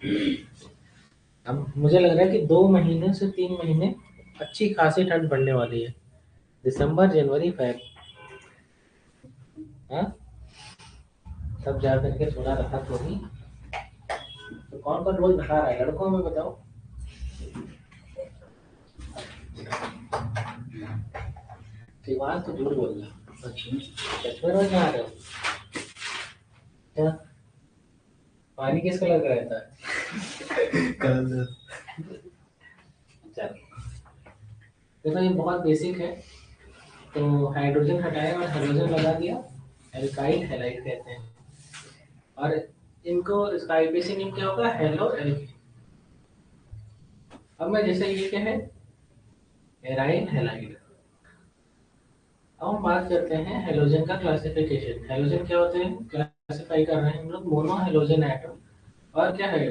अब मुझे लग रहा है कि 2 महीने से 3 महीने अच्छी खासी ठंड पड़ने वाली है। दिसंबर, जनवरी, फेब, हाँ, तब जा करके थोड़ा राहत होगी। तो कौन कौन रोज नहा रहा है लड़कों में बताओ। शिवान तो झूठ बोल रहा। सच में रोज नहा रहे हो क्या? पानी किस कलर का रहता है? चलो, देखो ये बहुत बेसिक है। तो हाइड्रोजन हटाया और हाइड्रोजन लगा दिया, एल्काइल हैलाइड कहते हैं। और इनको इसका आईपीसी नेम क्या होगा? Halo alkane. अब मैं जैसे ये क्या है, एराइल हैलाइड। अब हम बात करते हैं हेलोजन का क्लासिफिकेशन। हेलोजन क्या होते हैं, क्लासिफाई कर रहे हैं हम लोग मोनो हेलोजन एटम और क्या है,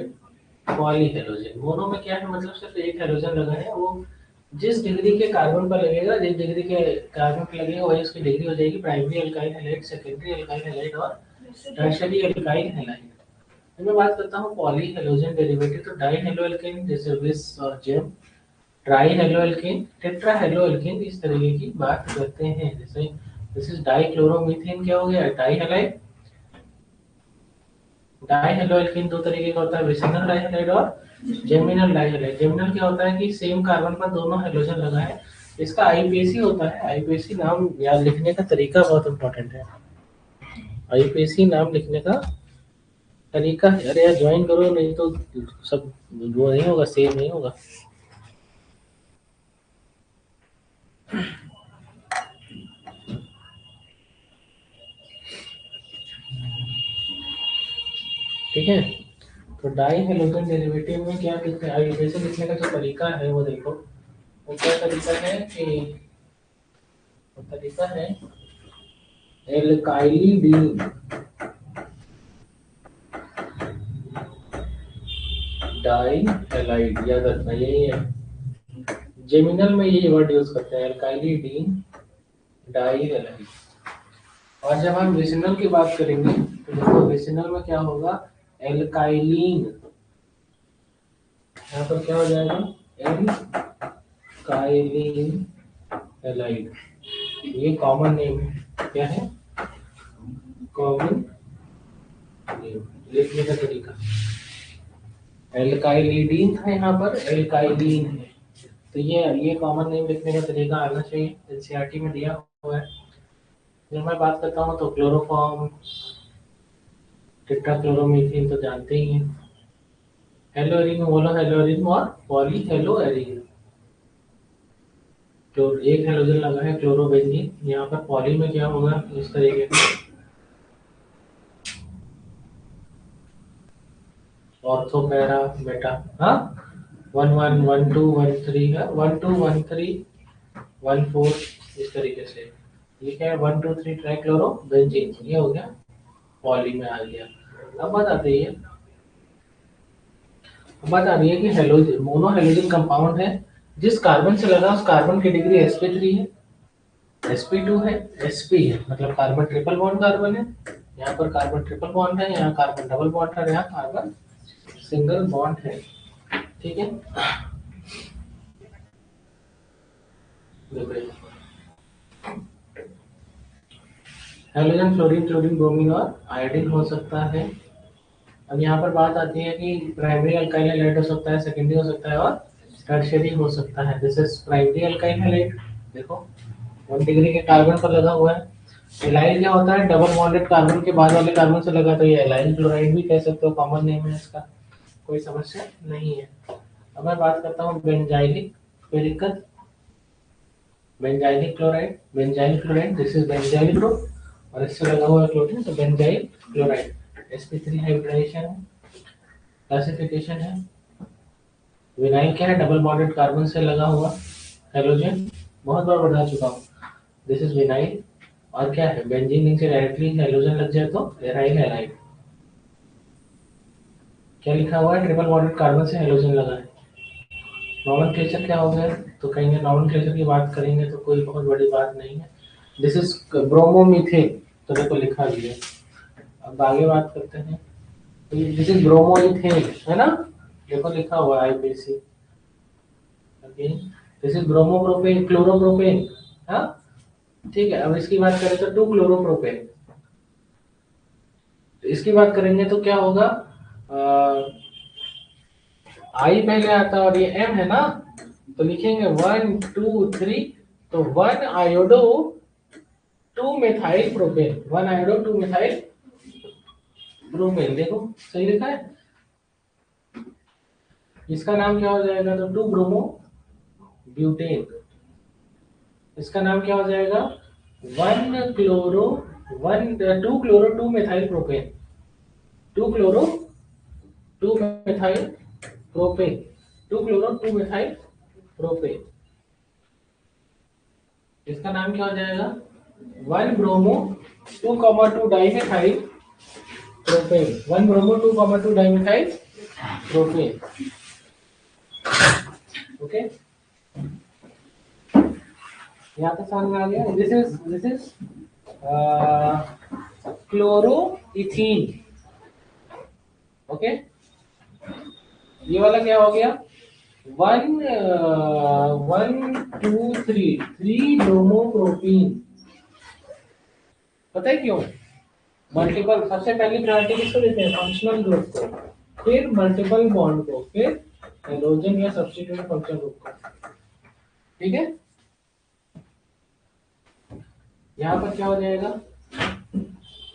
पॉली हेलोजन। मोनो में क्या है, मतलब सिर्फ एक हेलोजन लगा है, वो जिस डिग्री के कार्बन पर लगेगा, जिस डिग्री के कार्बन पर लगेगा वही उसकी डिग्री हो जाएगी primary alkyl halide, secondary alkyl halide और टर्शियरी अल्काइल हैलाइड। मैं बात करता हूँ पॉली हेलोजन डेरिवेटिव, तो डाई हेलो एल्केन जैसे विस और gem, tri halo alkane, tetra halo alkane, इस तरीके की बात करते हैं। जैसे दिस इज डाइक्लोरोमीथेन, क्या हो गया, di halide. Di halo alkane दो तरीके का होता है, विसिनल डाइहैलाइड और जेमिनल डाइहैलाइड। जेमिनल क्या होता है कि सेम कार्बन पर दोनों हेलोजन लगा है, इसका आईपीएसी होता है। आईपीएसी नाम याद लिखने का तरीका बहुत इंपॉर्टेंट है। आईपीएसी नाम लिखने का तरीका है, अरे यार ज्वाइन करो, नहीं तो सब वो नहीं होगा, सेम नहीं होगा। ठीक है, तो डाई हेलोजन डेरिवेटिव में क्या लिखते हैं, आईपीएसी लिखने का जो तरीका है वो देखो। वो क्या तरीका है कि, वो तरीका है एल्काइलिडीन डाई हैलाइड, याद रखना यही है। जेमिनल में यही वर्ड यूज करते हैं, एल्काइलिडीन डाई हैलाइड। और जब हम विसिनल की बात करेंगे तो देखो विसिनल में क्या होगा, एल्काइलिन, यहाँ पर क्या हो जाएगा, एल्काइलिन हैलाइड। ये कॉमन नेम है, क्या है, कॉमन नेम लिखने का तरीका। एल्काइलिडीन था, यहाँ पर एल्काइलिन है। तो ये कॉमन नेम लिखने का तरीका आना चाहिए, एनसीईआरटी में दिया हुआ है। जब मैं बात करता हूँ तो क्लोरोफॉर्म, टेट्राक्लोरोमीथेन तो जानते ही हैं। हेलोरिन, मोनो हेलोरिन और पॉली हेलोएरिन। तो एक हेलोजन लगा है क्लोरोबेंजीन, यहाँ पर पॉली में क्या होगा, इस तरीके का ऑर्थो पैरा बेटा, हाँ, 1 1 1 2 1 3 है, 1 2 1 3 1 4, इस तरीके से। ये क्या है, 1 2 3 ट्राइक्लोरो बेंजीन, ये हो गया पॉली में आ गया। अब बात आती है, बात आ रही है कि हेलोजन मोनो हेलोजन कंपाउंड है, जिस कार्बन से लगा उस कार्बन की डिग्री sp3 है, sp2 है, sp है, मतलब कार्बन ट्रिपल बॉन्ड कार्बन है। यहाँ पर कार्बन ट्रिपल बॉन्ड है, यहाँ कार्बन डबल बॉन्ड है, यहाँ कार्बन सिंगल बॉन्ड है। ठीक है, हेलोजन फ्लोरीन, क्लोरीन, ब्रोमीन और आयोडीन हो सकता है। अब यहाँ पर बात आती है कि प्राइमरी अल्काइल हैलाइड हो सकता है, सेकेंडरी हो सकता है और टर्शियरी हो सकता है। This is primary alkyl halide, देखो 1 डिग्री के कार्बन पर लगा हुआ है। एलाइल क्या होता है, डबल बॉन्डेड कार्बन के बाद वाले कार्बन से लगा, तो ये एलाइल क्लोराइड भी कह सकते हो, कॉमन नेम है इसका, कोई समस्या नहीं है। अब मैं बात करता हूँ benzylic chloride, benzylic chloride, benzyl chloride, this is benzyl group और इससे लगा हुआ क्लोरीन, तो बेंजाइल क्लोराइड, sp3 हाइब्रिडाइजेशन है, क्लासिफिकेशन है। विनाइल क्या है, डबल बॉन्डेड कार्बन से लगा हुआ हेलोजन, बहुत बार बता चुका हूँ, दिस इज विनाइल। और क्या है, बेंजीन रिंग से डायरेक्टली हेलोजन लग जाए तो एराइल हैलाइड। क्या लिखा हुआ है, ट्रिपल बॉन्डेड कार्बन से हेलोजन लगा है। नॉमेनक्लेचर क्या हो गया, तो कहेंगे नॉमेनक्लेचर की बात करेंगे तो कोई बहुत बड़ी बात नहीं है, दिस इज ब्रोमोमीथेन, तो देखो लिखा भी है। अब आगे बात करते हैं, दिस इज ब्रोमोइथेन, है ना, देखो लिखा हुआ है IPC। Okay, this is bromopropane, chloropropane. हाँ, ठीक है। अब इसकी बात करें तो 2 क्लोरोप्रोपेन। तो इसकी बात करेंगे तो क्या होगा, आई पहले आता है और ये एम है ना, तो लिखेंगे 1 2 3। तो 1 iodo 2 methyl propane, 1 iodo 2 methyl propane, देखो सही लिखा है। इसका नाम क्या हो जाएगा, तो 2 ब्रोमो ब्यूटेन। इसका नाम क्या हो जाएगा, 1 chloro 1 2 chloro 2 methyl propane, 2 chloro 2 methyl propane, 2 chloro 2 methyl propane. इसका नाम क्या हो जाएगा, 1 bromo 2,2 dimethyl propane, 1 bromo 2,2 dimethyl propane. Okay, यहाँ पे समझ में आ गया। This is क्लोरोइथीन। ओके, ये वाला क्या हो गया, 1 1 2 3 ब्रोमोप्रोपीन। पता है क्यों, मल्टीपल, सबसे पहली प्रायोरिटी किसको देते हैं, फंक्शनल ग्रुप को, फिर मल्टीपल बॉन्ड को, फिर हाइड्रोजन या सब्स्टिट्यूट फंक्शनल ग्रुप को। ठीक है, यहाँ पर क्या हो जाएगा,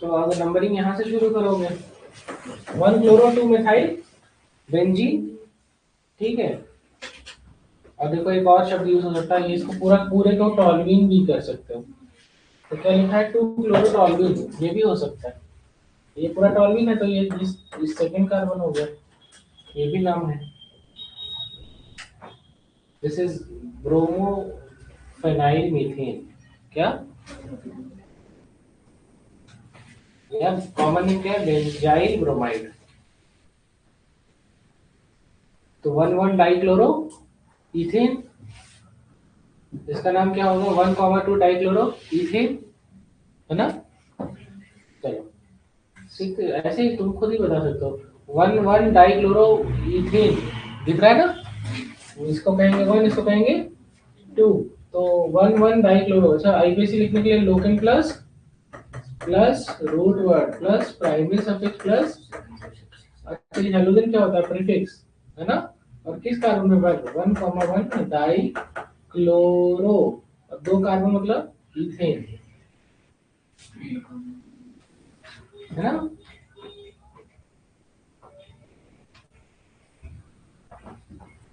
तो अगर नंबरिंग यहाँ से शुरू करोगे, 1 क्लोरो 2 मेथाइल बेंजीन। ठीक है, और देखो एक और शब्द यूज हो सकता है, ये इसको पूरा पूरे को टॉल्यूइन भी कर सकते हो। तो क्या लिखा है, 2 क्लोरो टॉल्यूइन, ये भी हो सकता है। ये पूरा टॉल्यूइन है, तो ये इस सेकंड कार्बन हो गया, ये भी नाम है। This is bromophenyl methane. क्या, यह कॉमन नेम क्या है, बेंजाइल ब्रोमाइड। तो 1 1 डाइक्लोरो इथेन, इसका नाम क्या होगा, 1,2 डाइक्लोरो इथेन, है ना। चलो, सीखते ऐसे ही तुम खुद ही बता सकते हो, 1 1 डाइक्लोरो इथेन, दिख रहा है ना, इसको कहेंगे 1, इसको कहेंगे 2। तो 1 1 डाइक्लोरो, अच्छा IPC लिखने के लिए locant plus plus root word plus primary suffix plus, अच्छा ये हेलोजन क्या होता है, प्रीफिक्स, है ना। और किस कार्बन में वर्ड, 1,1 डाई क्लोरो, और 2 कार्बन मतलब इथेन, है ना।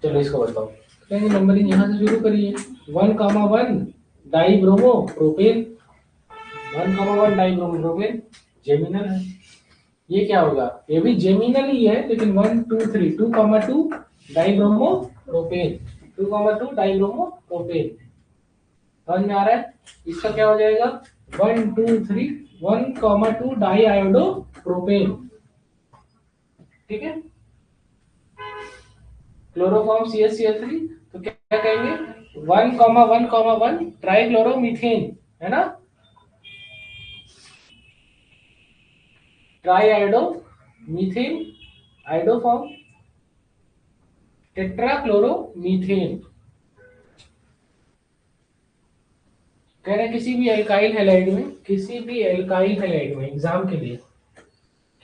चलो इसको बताओ, कहेंगे नंबरिंग यहाँ से शुरू करिए, 1,1 die bromo propane, 1,1 die bromo propane geminal है। ये क्या होगा, ये भी जेमिनल ही है, लेकिन 1 2 3 2,2 die bromo propane, 2,2 die bromo propane. समझ में आ रहा है, इसका क्या हो जाएगा, 1 2 3 1,2 डाई आयोडो प्रोपेन। ठीक है, क्लोरोफॉर्म CH3, तो क्या कहेंगे, 1,1,1 ट्राइक्लोरोमीथेन, है ना, tri iodo methane, iodoform tetrachloromethane. कह रहे किसी भी एल्काइल हैलाइड में, किसी भी एल्काइल हैलाइड में एग्जाम के लिए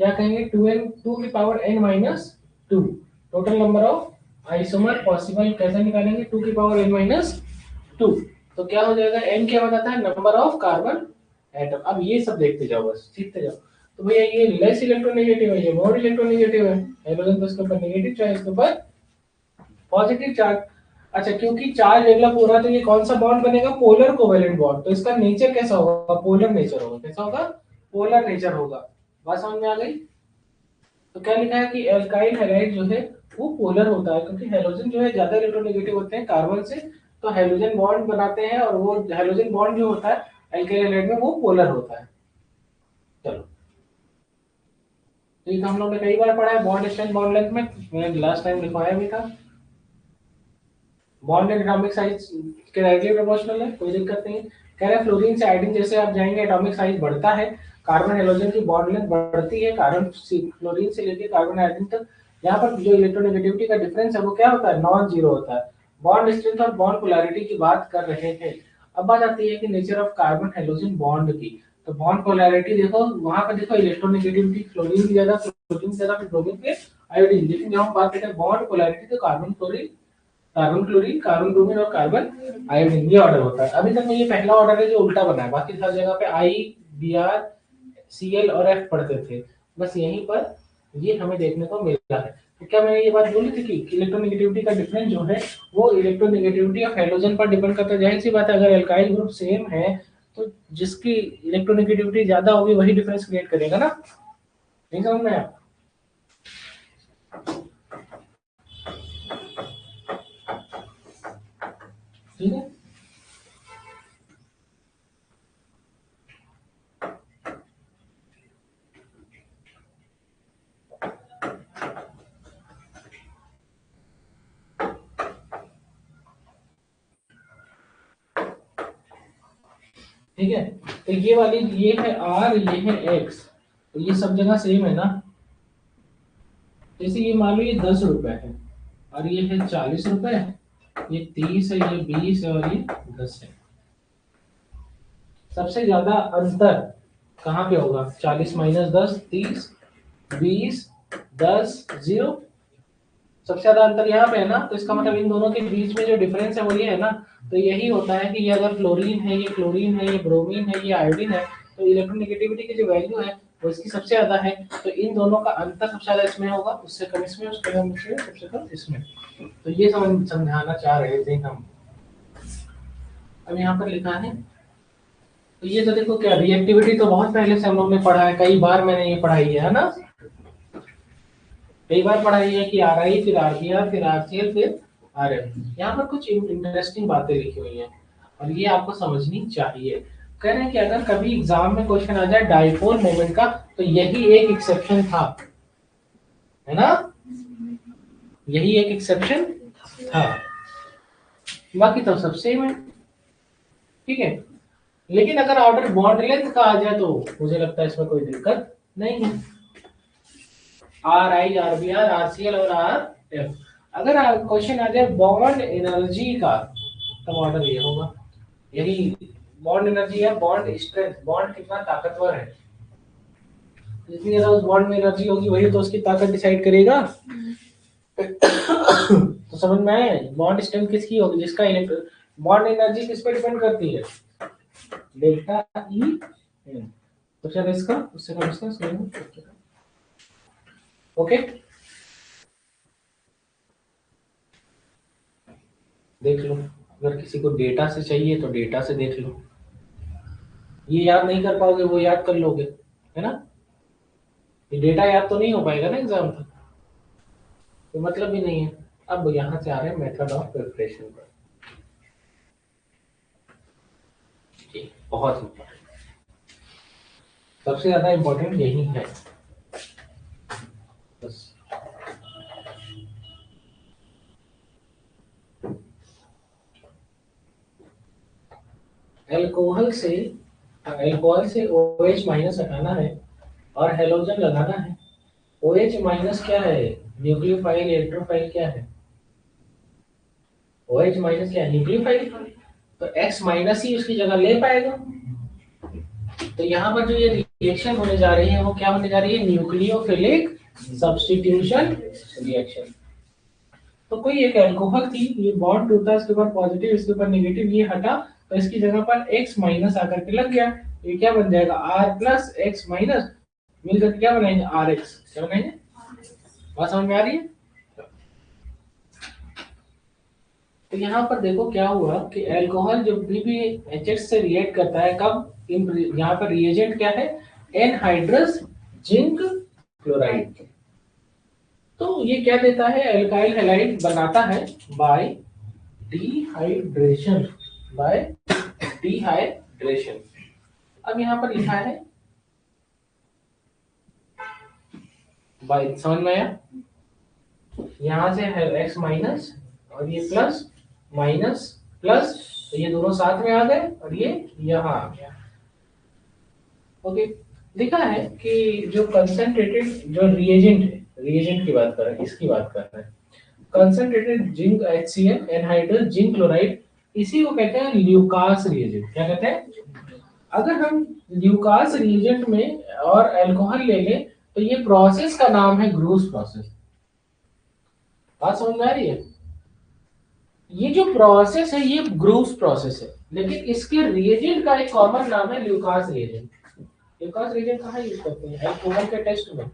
क्या कहेंगे, 2 की power n minus 2, total number of isomer possible कैसे निकालेंगे, 2 की पावर n माइनस 2। तो क्या हो जाएगा, n क्या बताता है, नंबर ऑफ कार्बन एटम। अब ये सब देखते जाओ, बस सीखते जाओ। तो भैया ये लेस इलेक्ट्रोनेगेटिव है, ये मोर इलेक्ट्रोनेगेटिव है, हाइड्रोजन तो इसके ऊपर नेगेटिव चार्ज, इसके ऊपर पॉजिटिव चार्ज। अच्छा, क्योंकि चार्ज डेवलप हो रहा है तो ये कौन सा बॉन्ड बनेगा, पोलर कोवेलेंट बॉन्ड। तो इसका नेचर कैसा होगा, पोलर नेचर होगा, कैसा होगा, पोलर नेचर होगा। बात समझ में आ गई। तो क्या लिखा है कि एल्काइल हैलाइड जो है वो पोलर होता है, क्योंकि हैलोजन जो है ज्यादा इलेक्ट्रोनेगेटिव होते हैं कार्बन से, तो हैलोजन बॉन्ड बनाते हैं, और वो हैलोजन बॉन्ड जो होता है एल्काइल हैलाइड में वो पोलर होता है। चलो, तो ये तो हम लोग ने कई बार पढ़ा है, बॉन्ड स्ट्रेंथ बॉन्ड लेंथ में, मैंने लास्ट टाइम लिखवाया भी था। बॉन्ड एंड एटॉमिक साइज के डायरेक्टली प्रोपोर्शनल है, कोई दिक्कत नहीं है। कह रहे हैं फ्लोरीन से आयोडीन जैसे आप जाएंगे एटॉमिक साइज बढ़ता है, कार्बन हेलोजन की बॉन्ड लेंथ बढ़ती है कार्बन क्लोरीन से लेकर कार्बन आयोडीन तक। यहाँ पर जो इलेक्ट्रोनेगेटिविटी का डिफरेंस है वो क्या होता है, नॉन जीरो होता है। बॉन्ड स्ट्रेंथ और बॉन्ड पोलैरिटी की बात कर रहे हैं। अब बात आती है कि nature of carbon halogen bond की। तो बॉन्ड पोलैरिटी देखो, वहां पर देखो इलेक्ट्रोनेगेटिविटी क्लोरीन की ज्यादा, क्लोरीन की ज्यादा, फिर ब्रोमीन पे आयोडीन। लेकिन जब हम बात करते हैं बॉन्ड पोलैरिटी तो carbon chlorine, carbon chlorine, carbon bromine और कार्बन आयोडीन, ये ऑर्डर होता है। अभी तक में ये पहला ऑर्डर है जो उल्टा बना है, बाकी हर जगह पे आई, बी आर, सी एल और एफ पढ़ते थे, बस यहीं पर ये हमें देखने को मिला है। तो क्या मैंने ये बात बोली थी कि इलेक्ट्रोनेगेटिविटी का डिफरेंस जो है वो इलेक्ट्रोनेगेटिविटी ऑफ हेलोजन पर डिपेंड करता है। जाहिर सी बात है, अगर एल्काइल ग्रुप सेम है तो जिसकी इलेक्ट्रोनेगेटिविटी ज्यादा होगी वही डिफरेंस क्रिएट करेगा ना। नहीं समझ में आया? ठीक है, ठीक है। तो ये वाली, ये है आर, ये है एक्स, तो ये सब जगह सेम है ना। जैसे ये मान लो ये 10 रुपए है और ये है 40 रुपए, ये 30 है, ये 20 है और ये 10 है। सबसे ज्यादा अंतर कहाँ पे होगा? 40 माइनस 10, 30, 20, 10, 0। सबसे ज्यादा अंतर यहाँ पे है ना, तो इसका मतलब इन दोनों के बीच में जो डिफरेंस है वो ये है ना। तो यही होता है कि ये अगर फ्लोरीन है, ये क्लोरीन है, ये ब्रोमीन है, ये आयोडीन है, तो इलेक्ट्रोनेगेटिविटी की जो वैल्यू है वो इसकी सबसे ज्यादा है। तो इन दोनों का अंतर सबसे ज्यादा इसमें होगा, उससे कम इसमें, उससे कम इसमें, सबसे कम इसमें। तो ये समझाना चाह रहे थे हम। अब यहाँ पर लिखा है, तो ये तो देखो क्या, रिएक्टिविटी तो बहुत पहले से हम लोग ने पढ़ा है, कई बार मैंने ये पढ़ाई है ना, कई बार पढ़ाई है कि आर आई, फिर आर बी आर, फिर आर सी एल, फिर आर एफ। यहाँ पर कुछ इंटरेस्टिंग बातें लिखी हुई हैं और ये आपको समझनी चाहिए। कह रहे हैं कि अगर कभी एग्जाम में क्वेश्चन आ जाए डाइपोल मोमेंट का, तो यही एक एक्सेप्शन था, है ना, यही एक एक्सेप्शन था, बाकी तो सब सेम है। ठीक है, लेकिन अगर ऑर्डर बॉन्ड लेंथ का आ जाए तो मुझे लगता है इसमें कोई दिक्कत नहीं है। R I, R B R, R C L और आर एफ। अगर क्वेश्चन आ जाए बॉन्ड एनर्जी का, तब ऑर्डर ये होगा, यही बॉन्ड एनर्जी है, बॉन्ड स्ट्रेंथ, बॉन्ड कितना ताकतवर है, जितनी ज्यादा उस बॉन्ड में एनर्जी होगी वही तो उसकी ताकत डिसाइड करेगा। तो समझ में आए, बॉन्ड स्ट्रेंथ किसकी होगी, जिसका इलेक्ट्रॉन, बॉन्ड एनर्जी किस पे डिपेंड करती है, डेल्टा ई एन। तो चलो इसका, उससे कम इसका, ओके। देख लो, अगर किसी को डेटा से चाहिए तो डेटा से देख लो, ये याद नहीं कर पाओगे वो याद कर लोगे, है ना। ये डेटा याद तो नहीं हो पाएगा ना एग्जाम तक, तो मतलब भी नहीं है। अब यहाँ से आ रहे हैं मेथड ऑफ प्रिपरेशन पर, बहुत इंपॉर्टेंट, सबसे ज्यादा इंपॉर्टेंट यही है बस। एल्कोहल से OH माइनस हटाना है और हेलोजन लगाना है। OH माइनस क्या है, न्यूक्लियोफाइल, इलेक्ट्रोफाइल क्या है, OH माइनस क्या है, न्यूक्लियोफाइल। तो X माइनस ही उसकी जगह ले पाएगा। तो यहाँ पर जो ये रिएक्शन होने जा रही है वो क्या होने जा रही है, न्यूक्लियोफिलिक सब्स्टिट्यूशन रिएक्शन। तो कोई एक अल्कोहल थी, ये बॉन्ड टूटा, इसके ऊपर पॉजिटिव, इसके ऊपर नेगेटिव, ये हटा, तो इसकी जगह पर X माइनस आकर के लग गया। ये क्या बन जाएगा, R प्लस X माइनस, मिलकर क्या बनाएंगे, RX। क्या बनाएंगे, बात समझ में आ रही है? तो यहाँ पर देखो क्या हुआ कि अल्कोहल जब भी HX से रिएक्ट करता है, कब, यहाँ पर रिएजेंट क्या है, एनहाइड्रस जिंक क्लोराइड। तो ये क्या देता है, एल्काइल हैलाइड बनाता है बाय डिहाइड्रेशन, बाय डिहाइड्रेशन। अब यहाँ पर लिखा है बाय, समझ में आया, यहाँ से है X माइनस और ये प्लस माइनस प्लस, तो ये दोनों साथ में आ गए और ये यहाँ आ गया। ओके, देखा है कि जो कंसंट्रेटेड जो रिएजेंट है, रिएजेंट की बात कर रहे हैं, इसकी बात कर रहे हैं, concentrated zinc HCl anhydrous zinc chloride, इसी को कहते हैं ल्यूकास रिएजेंट। क्या कहते हैं? अगर हम ल्यूकास रिएजेंट में और अल्कोहल ले लें तो ये प्रोसेस का नाम है ग्रूस प्रोसेस। बात समझ में आ रही है? ये जो प्रोसेस है ये ग्रूस प्रोसेस है, लेकिन इसके रिएजेंट का एक कॉमन नाम है ल्यूकास रिएजेंट। ल्यूकास रिएजेंट कहाँ यूज करते हैं? अल्कोहल के टेस्ट में।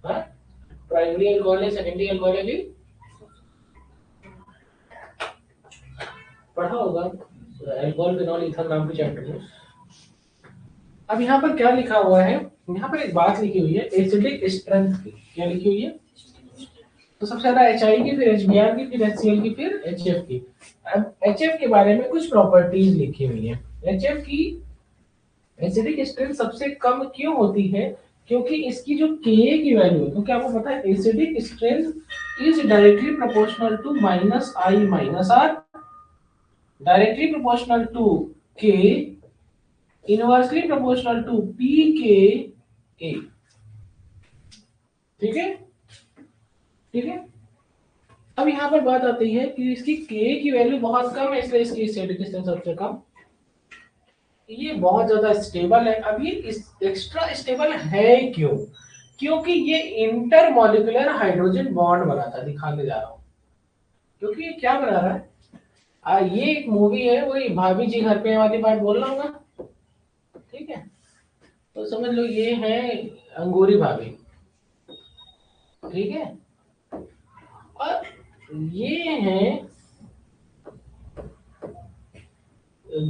हाँ, प्राइमरी अल्कोहल है, सेकेंडरी अल्कोहल है, पढ़ा होगा अल्कोहल फिनॉल ईथर नाम के चैप्टर में। अब यहाँ पर क्या लिखा हुआ है? यहाँ पर एक बात लिखी हुई है एसिडिक स्ट्रेंथ की। क्या लिखी हुई है? तो सबसे ज्यादा HI की, फिर HBr की, फिर HCl की, फिर HF की। अब HF के बारे में कुछ प्रॉपर्टीज लिखी हुई है। HF की एसिडिक स्ट्रेंथ सबसे कम क्यों होती है? क्योंकि इसकी जो Ka की वैल्यू है, क्योंकि आपको पता है acidic strength is directly proportional to -I - R, directly proportional to K, inversely proportional to pKa। ठीक है, ठीक है। अब यहाँ पर बात आती है कि इसकी K की वैल्यू बहुत कम है, इसलिए इसकी एसिडिक स्ट्रेंथ सबसे कम। ये बहुत ज्यादा स्टेबल है। अब ये एक्स्ट्रा स्टेबल है क्यों? क्योंकि ये इंटरमॉलिक्यूलर हाइड्रोजन बॉन्ड बनाता है। दिखाने जा रहा हूँ क्योंकि ये क्या बना रहा है। ये एक मूवी है, वही भाभी जी घर पे वाली बात बोल रहा हूँ ना, ठीक है? तो समझ लो ये है अंगूरी भाभी, ठीक है? और ये है,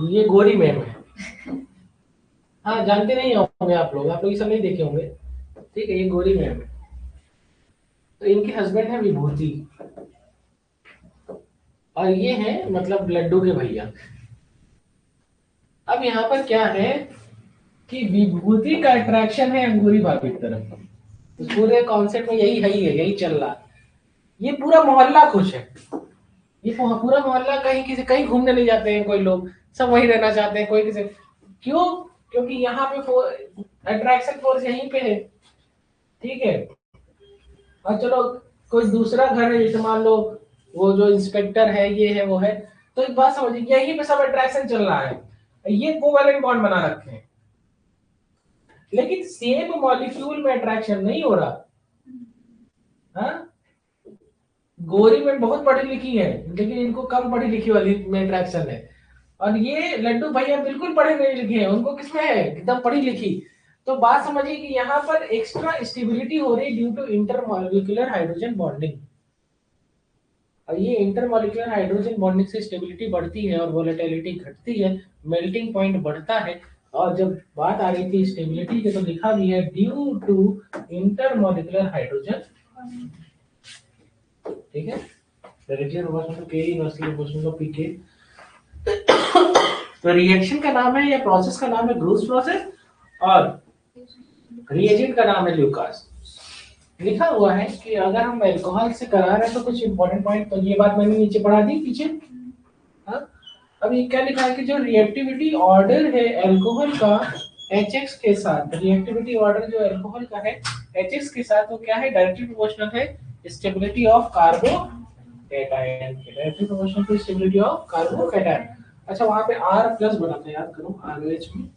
ये गोरी मैम है। हाँ, जानते नहीं होंगे आप लोग, ये सब नहीं देखे होंगे, ठीक है? ये गोरी मैम है। तो इनके हस्बैंड है विभूति, और ये है मतलब लड्डू के भैया। अब यहाँ पर क्या है कि विभूति का अट्रैक्शन है अंगूरी भाभी की तरफ। तो पूरे कॉन्सेप्ट में यही है, यही चल रहा। ये पूरा मोहल्ला खुश है। ये पूरा मोहल्ला कहीं किसी कहीं घूमने नहीं जाते हैं कोई लोग, सब वहीं रहना चाहते हैं। कोई किसी, क्यों? क्योंकि यहाँ पे अट्रैक्शन फोर्स यहीं पे है, ठीक है? और चलो कोई दूसरा घर है, जैसे मान लो वो जो इंस्पेक्टर है, ये है, वो है, तो एक बात समझिए, यहीं पे सब अट्रैक्शन चल रहा है। ये कोवैलेंट बॉन्ड बना रखे हैं, लेकिन सेम मॉलिक्यूल में अट्रैक्शन नहीं हो रहा। हाँ, गोरी में बहुत पढ़ी लिखी है, लेकिन इनको कम पढ़ी लिखी वाली में अट्रैक्शन है। और ये लड्डू भैया बिल्कुल पढ़े नहीं लिखे हैं, उनको किसमें है? एकदम पढ़ी लिखी। तो बात समझिए कि यहाँ पर एक्स्ट्रा स्टेबिलिटी हो रही due to intermolecular hydrogen bonding. और ये इंटरमॉलिक्यूलर हाइड्रोजन बॉन्डिंग से स्टेबिलिटी बढ़ती है और वोलेटिलिटी घटती है, मेल्टिंग पॉइंट बढ़ता है। और जब बात आ रही थी स्टेबिलिटी की, तो लिखा भी है ड्यू टू इंटरमॉलिक्यूलर हाइड्रोजन, ठीक है? डायरेक्टली प्रोपोर्शनल टू के, इनवर्सली प्रोपोर्शनल टू पीके। तो रिएक्शन का नाम है या प्रोसेस का नाम है ग्रूस प्रोसेस, और रिएजेंट का नाम है ल्यूकास। लिखा हुआ है कि अगर हम अल्कोहल से करा रहे हैं तो कुछ इंपॉर्टेंट पॉइंट, तो ये बात मैंने नीचे पढ़ा दी पीछे। हाँ, अब ये क्या लिखा है कि जो रिएक्टिविटी ऑर्डर है अल्कोहल का HX के साथ, रिएक्टिविटी ऑर्डर जो अल्कोहल का है HX के साथ, वो क्या है? डायरेक्टली प्रोपोर्शनल है stability of carbocation, directly proportional to stability of carbocation. अच्छा, वहां पे R प्लस बनाते हैं, याद करो RH में।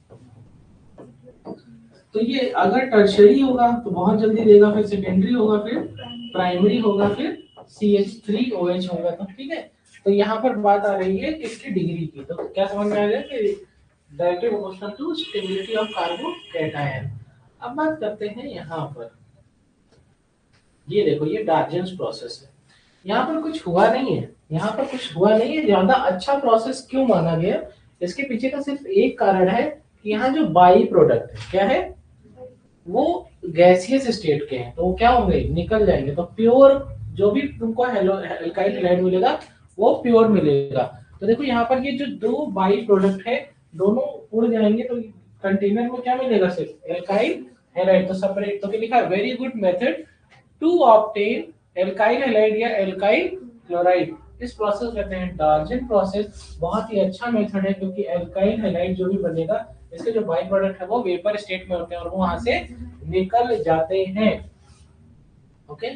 तो ये अगर टर्शरी होगा तो बहुत जल्दी देगा, फिर सेकेंडरी होगा, फिर प्राइमरी होगा, फिर CH3OH होगा। तो ठीक है, तो यहाँ पर बात आ रही है इसकी डिग्री की। तो क्या समझ में आ गया कि directly proportional to stability of carbocation. अब बात करते हैं यहाँ पर, ये देखो ये डार्जेंस प्रोसेस है। यहाँ पर कुछ हुआ नहीं है, यहाँ पर कुछ हुआ नहीं है। ज्यादा अच्छा प्रोसेस क्यों माना गया? इसके पीछे का सिर्फ एक कारण है कि यहाँ जो बाई प्रोडक्ट है, क्या है? वो गैसियस स्टेट के हैं, तो वो क्या होंगे? निकल जाएंगे। तो प्योर जो भी तुमको एल्काइल हैलाइड मिलेगा वो प्योर मिलेगा। तो देखो यहाँ पर ये जो दो बाई प्रोडक्ट है, दोनों उड़ जाएंगे, तो कंटेनर में क्या मिलेगा? सिर्फ एल्काइल हैलाइड। तो सेपरेट, तो क्या लिखा है? Very good method to obtain alkyl halide या एल्काइल क्लोराइड। इस प्रोसेस कहते हैं डार्जेंट प्रोसेस। बहुत ही अच्छा मेथड है, क्योंकि एल्काइल हैलाइड जो भी बनेगा इसके जो बाई प्रोडक्ट है वो वेपर स्टेट में होते हैं और वो वहां से निकल जाते हैं। ओके,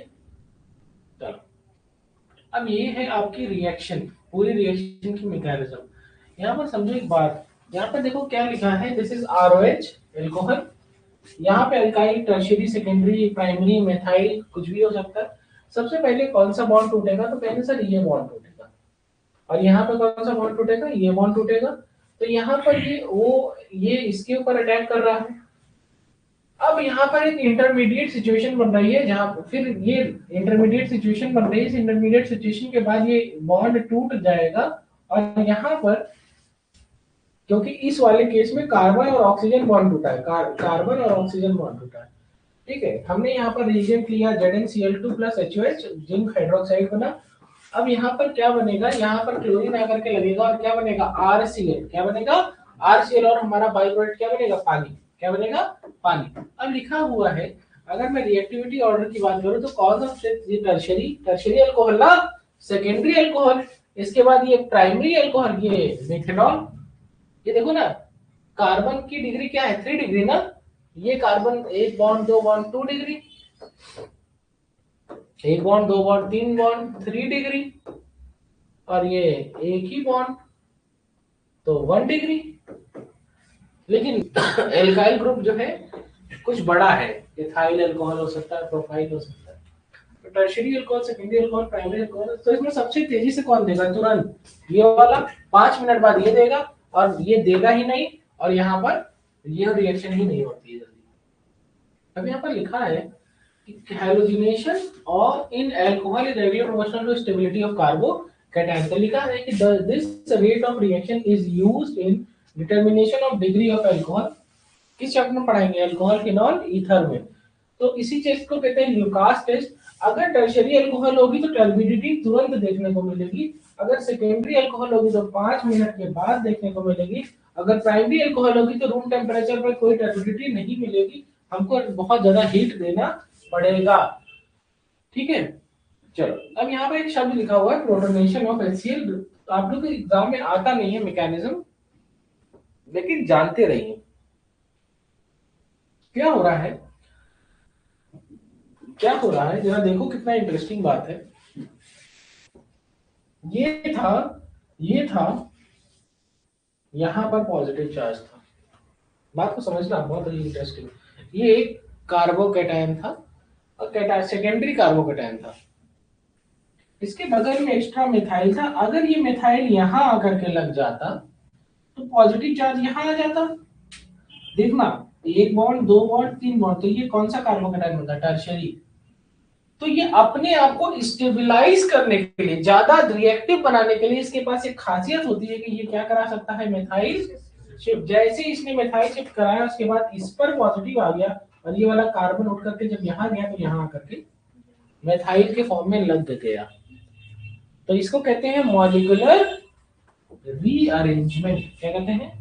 चलो अब ये है आपकी रिएक्शन, पूरी रिएक्शन की मैकेनिज्म। यहाँ पर समझो एक बात, यहाँ पर देखो क्या लिखा है, दिस इज ROH एल्कोहल। यहाँ पे alkyl, tertiary, secondary, primary, methyl कुछ भी हो सकता है। सबसे पहले कौन सा बॉन्ड टूटेगा, तो पहले सर ये बॉन्ड टूटेगा, और यहाँ पे कौन सा बॉन्ड टूटेगा, ये बॉन्ड टूटेगा। तो यहाँ पर ये इसके ऊपर अटैक कर रहा है। अब यहाँ पर एक इंटरमीडिएट सिचुएशन बन रही है, जहां फिर ये इंटरमीडिएट सिचुएशन बन रही है। इस इंटरमीडिएट सिचुएशन के बाद ये बॉन्ड टूट जाएगा, और यहाँ पर क्योंकि इस वाले केस में कार्बन और ऑक्सीजन बॉन्ड टूटा है, कार्बन और ऑक्सीजन बॉन्ड टूटा है। ठीक है, हमने यहाँ पर रिएजेंट लिया ZnCl2 plus HOH, zinc hydroxide बना। अब यहाँ पर क्या बनेगा, यहाँ पर क्लोरीन आकर के लगेगा और क्या बनेगा, RCl। क्या बनेगा, RCl, और हमारा बाई प्रोडक्ट क्या बनेगा, पानी। क्या बनेगा, पानी। अब लिखा हुआ है, अगर मैं रिएक्टिविटी ऑर्डर की बात करूं तो कौन सा ये टर्शियरी अल्कोहल ना, सेकेंडरी अल्कोहल, इसके बाद ये प्राइमरी अल्कोहल, ये मिथेनॉल। ये देखो ना, कार्बन की डिग्री क्या है, 3 डिग्री ना, ये carbon 1 bond 2 bond 2 degree, 1 bond 2 bond 3 bond 3 degree, और ये एक ही बॉन्ड तो 1 डिग्री। लेकिन एल्काइल ग्रुप जो है कुछ बड़ा है, इथाइल अल्कोहल हो सकता है, प्रोपाइल हो सकता है। तो tertiary alcohol, secondary alcohol, primary alcohol, तो इसमें सबसे तेजी से कौन देगा, तुरंत ये वाला, 5 मिनट बाद ये देगा, और ये देगा ही नहीं, और यहाँ पर ये रिएक्शन ही नहीं होती है जल्दी। अब यहाँ पर लिखा है कि हैलोजिनेशन और इन alcohol is regular proportional to stability of carbocation. तो लिखा है कि this rate of reaction is used in determination of degree of alcohol. किस चैप्टर में पढ़ाएंगे, अल्कोहल, फिनॉल, ईथर में। तो इसी टेस्ट को कहते हैं ल्यूकास टेस्ट। अगर टर्शियरी अल्कोहल होगी तो टर्बिडिटी तुरंत देखने को मिलेगी, अगर सेकेंडरी अल्कोहल होगी तो 5 मिनट के बाद देखने को मिलेगी, अगर प्राइमरी अल्कोहल होगी तो रूम टेम्परेचर पर कोई टर्बिडिटी नहीं मिलेगी, हमको बहुत ज्यादा हीट देना पड़ेगा। ठीक है, चलो अब यहाँ पर एक शब्द लिखा हुआ है, प्रोटोनेशन ऑफ HCl। आप लोग के एग्जाम में आता नहीं है मैकेनिज्म, लेकिन जानते रहिए क्या हो रहा है, क्या हो रहा है, जरा देखो कितना इंटरेस्टिंग बात है। ये था यहां पर पॉजिटिव चार्ज था, बात को समझना बहुत ही इंटरेस्टिंग। ये एक कार्बोकैटायन था और सेकेंडरी कार्बोकैटायन था, इसके बगल में एक्स्ट्रा मिथाइल था। अगर ये मिथाइल यहां आकर के लग जाता तो पॉजिटिव चार्ज यहां आ जाता। देखना, 1 बॉन्ड 2 बॉन्ड 3 बॉन्ड, तो ये कौन सा कार्बोकैटायन होता है, टर्शियरी। तो ये अपने आप को स्टेबलाइज करने के लिए, ज्यादा रिएक्टिव बनाने के लिए इसके पास एक खासियत होती है कि ये क्या करा सकता है, मिथाइल शिफ्ट। जैसे इसने मिथाइल शिफ्ट कराया उसके बाद इस पर पॉजिटिव आ गया, और ये वाला कार्बन उठ करके जब यहाँ गया तो यहाँ आकर के मिथाइल के फॉर्म में लग गया। तो इसको कहते हैं मॉलिक्यूलर रीअरेंजमेंट। क्या कहते हैं,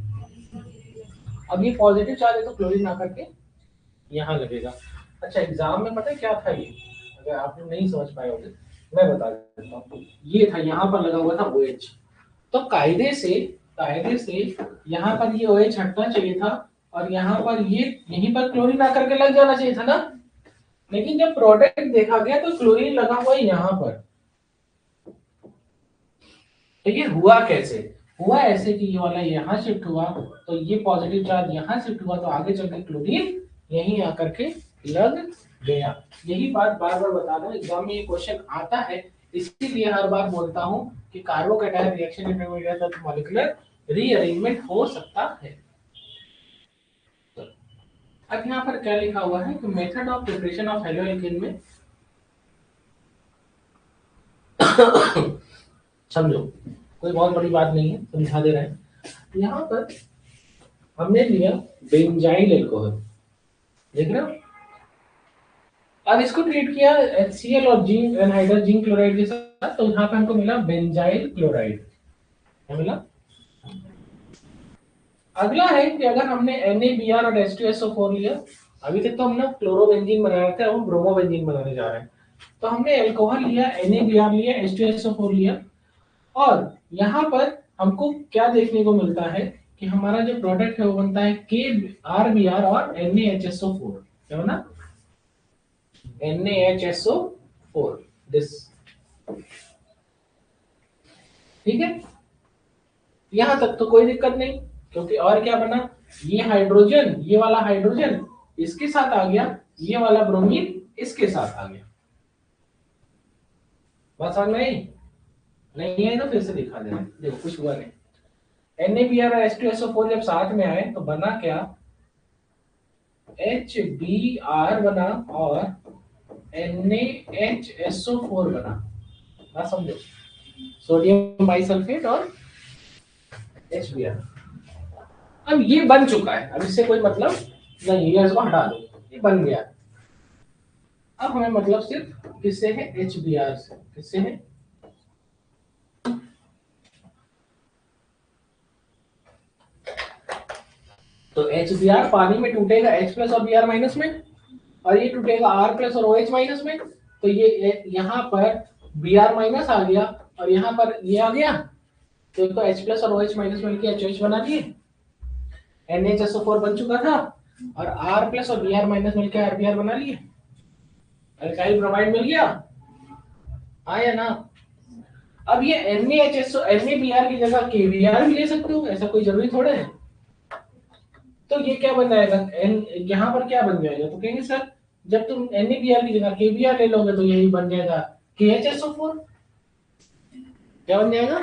अब ये पॉजिटिव चार्ज है तो क्लोरीन आकर के यहाँ लगेगा। अच्छा, एग्जाम में पता है क्या था ये, अगर आप लोग नहीं समझ पाए होंगे मैं बता देता हूँ। ये था, यहाँ पर लगा हुआ था OH, तो कायदे से यहाँ पर ये OH हटना चाहिए था, और यहाँ पर ये यहीं पर क्लोरीन आकर के लग जाना चाहिए था ना। लेकिन जब प्रोडक्ट देखा गया तो क्लोरीन लगा हुआ है यहाँ पर। तो ये हुआ कैसे, हुआ ऐसे कि ये वाला यहाँ शिफ्ट हुआ, तो ये पॉजिटिव चार्ज यहाँ शिफ्ट हुआ, तो आगे चल के क्लोरीन यहीं आकर के लग गया। यही बात बार बार बता रहा हूँ, एग्जाम में ये क्वेश्चन आता है, इसीलिए हर बार बोलता हूँ कि कार्बोकैटायन रिएक्शन इंटरमीडिएट तक मॉलिक्यूलर रीअरेंजमेंट हो सकता है। अब यहाँ पर क्या लिखा हुआ है कि method of preparation of haloalkane में समझो, कोई बहुत बड़ी बात नहीं है, समझा दे रहे हैं। यहाँ पर हमने लिया बेंजाइल अल्कोहल, देख रहे हो, अब इसको ट्रीट किया HCl और जिंक एनहाइड्रस जिंक क्लोराइड के साथ, तो यहाँ पे हमको मिला बेंजाइल क्लोराइड। क्या मिला, अगला है कि अगर हमने NaBr और H2SO4 लिया, अभी तक तो हमने क्लोरोबेंजीन बना रहे थे, अब हम ब्रोमोबेंजीन बनाने जा रहे हैं। तो हमने अल्कोहल लिया, NaBr लिया, H2SO4 लिया, और यहाँ पर हमको क्या देखने को मिलता है कि हमारा जो प्रोडक्ट है वो बनता है KRBr और NaHSO4, क्या बना? NaHSO4 दिस, ठीक है। यहां तक तो कोई दिक्कत नहीं, क्योंकि और क्या बना, ये हाइड्रोजन, ये वाला हाइड्रोजन इसके साथ आ गया, ये वाला ब्रोमीन इसके साथ आ गया। बात समझ में आई? नहीं है तो फिर से दिखा देना, देखो कुछ हुआ नहीं। NaBr और H2SO4 जब साथ में आए तो बना क्या, HBr बना और NaHSO4 बना। बात समझो, सोडियम बाइसल्फेट और HBr। अब ये बन चुका है, अब इससे कोई मतलब नहीं है, इसको हटा दो, ये बन गया। अब हमें मतलब सिर्फ किससे है, HBr से। किससे है? तो HBr पानी में टूटेगा H प्लस और Br माइनस में, और ये टूटेगा R प्लस और OH माइनस में। तो ये यहाँ पर Br माइनस आ गया और यहाँ पर ये आ गया, तो इसको H प्लस और OH माइनस मिलकर HOH बना दिए, NaHSO4 बन चुका था, और R प्लस और Br माइनस मिलकर RBr बना लिए, अल्काइल ब्रोमाइड मिल गया, आया ना। अब ये NaBr की जगह KBr भी ले सकते हो, ऐसा कोई जरूरी थोड़ा है। तो ये क्या बन जाएगा, यहाँ पर क्या बन जाएगा, तो कहेंगे सर जब तुम NaBr की जगह KBr ले लोगे तो यही बन जाएगा KHSO4, क्या बन जाएगा,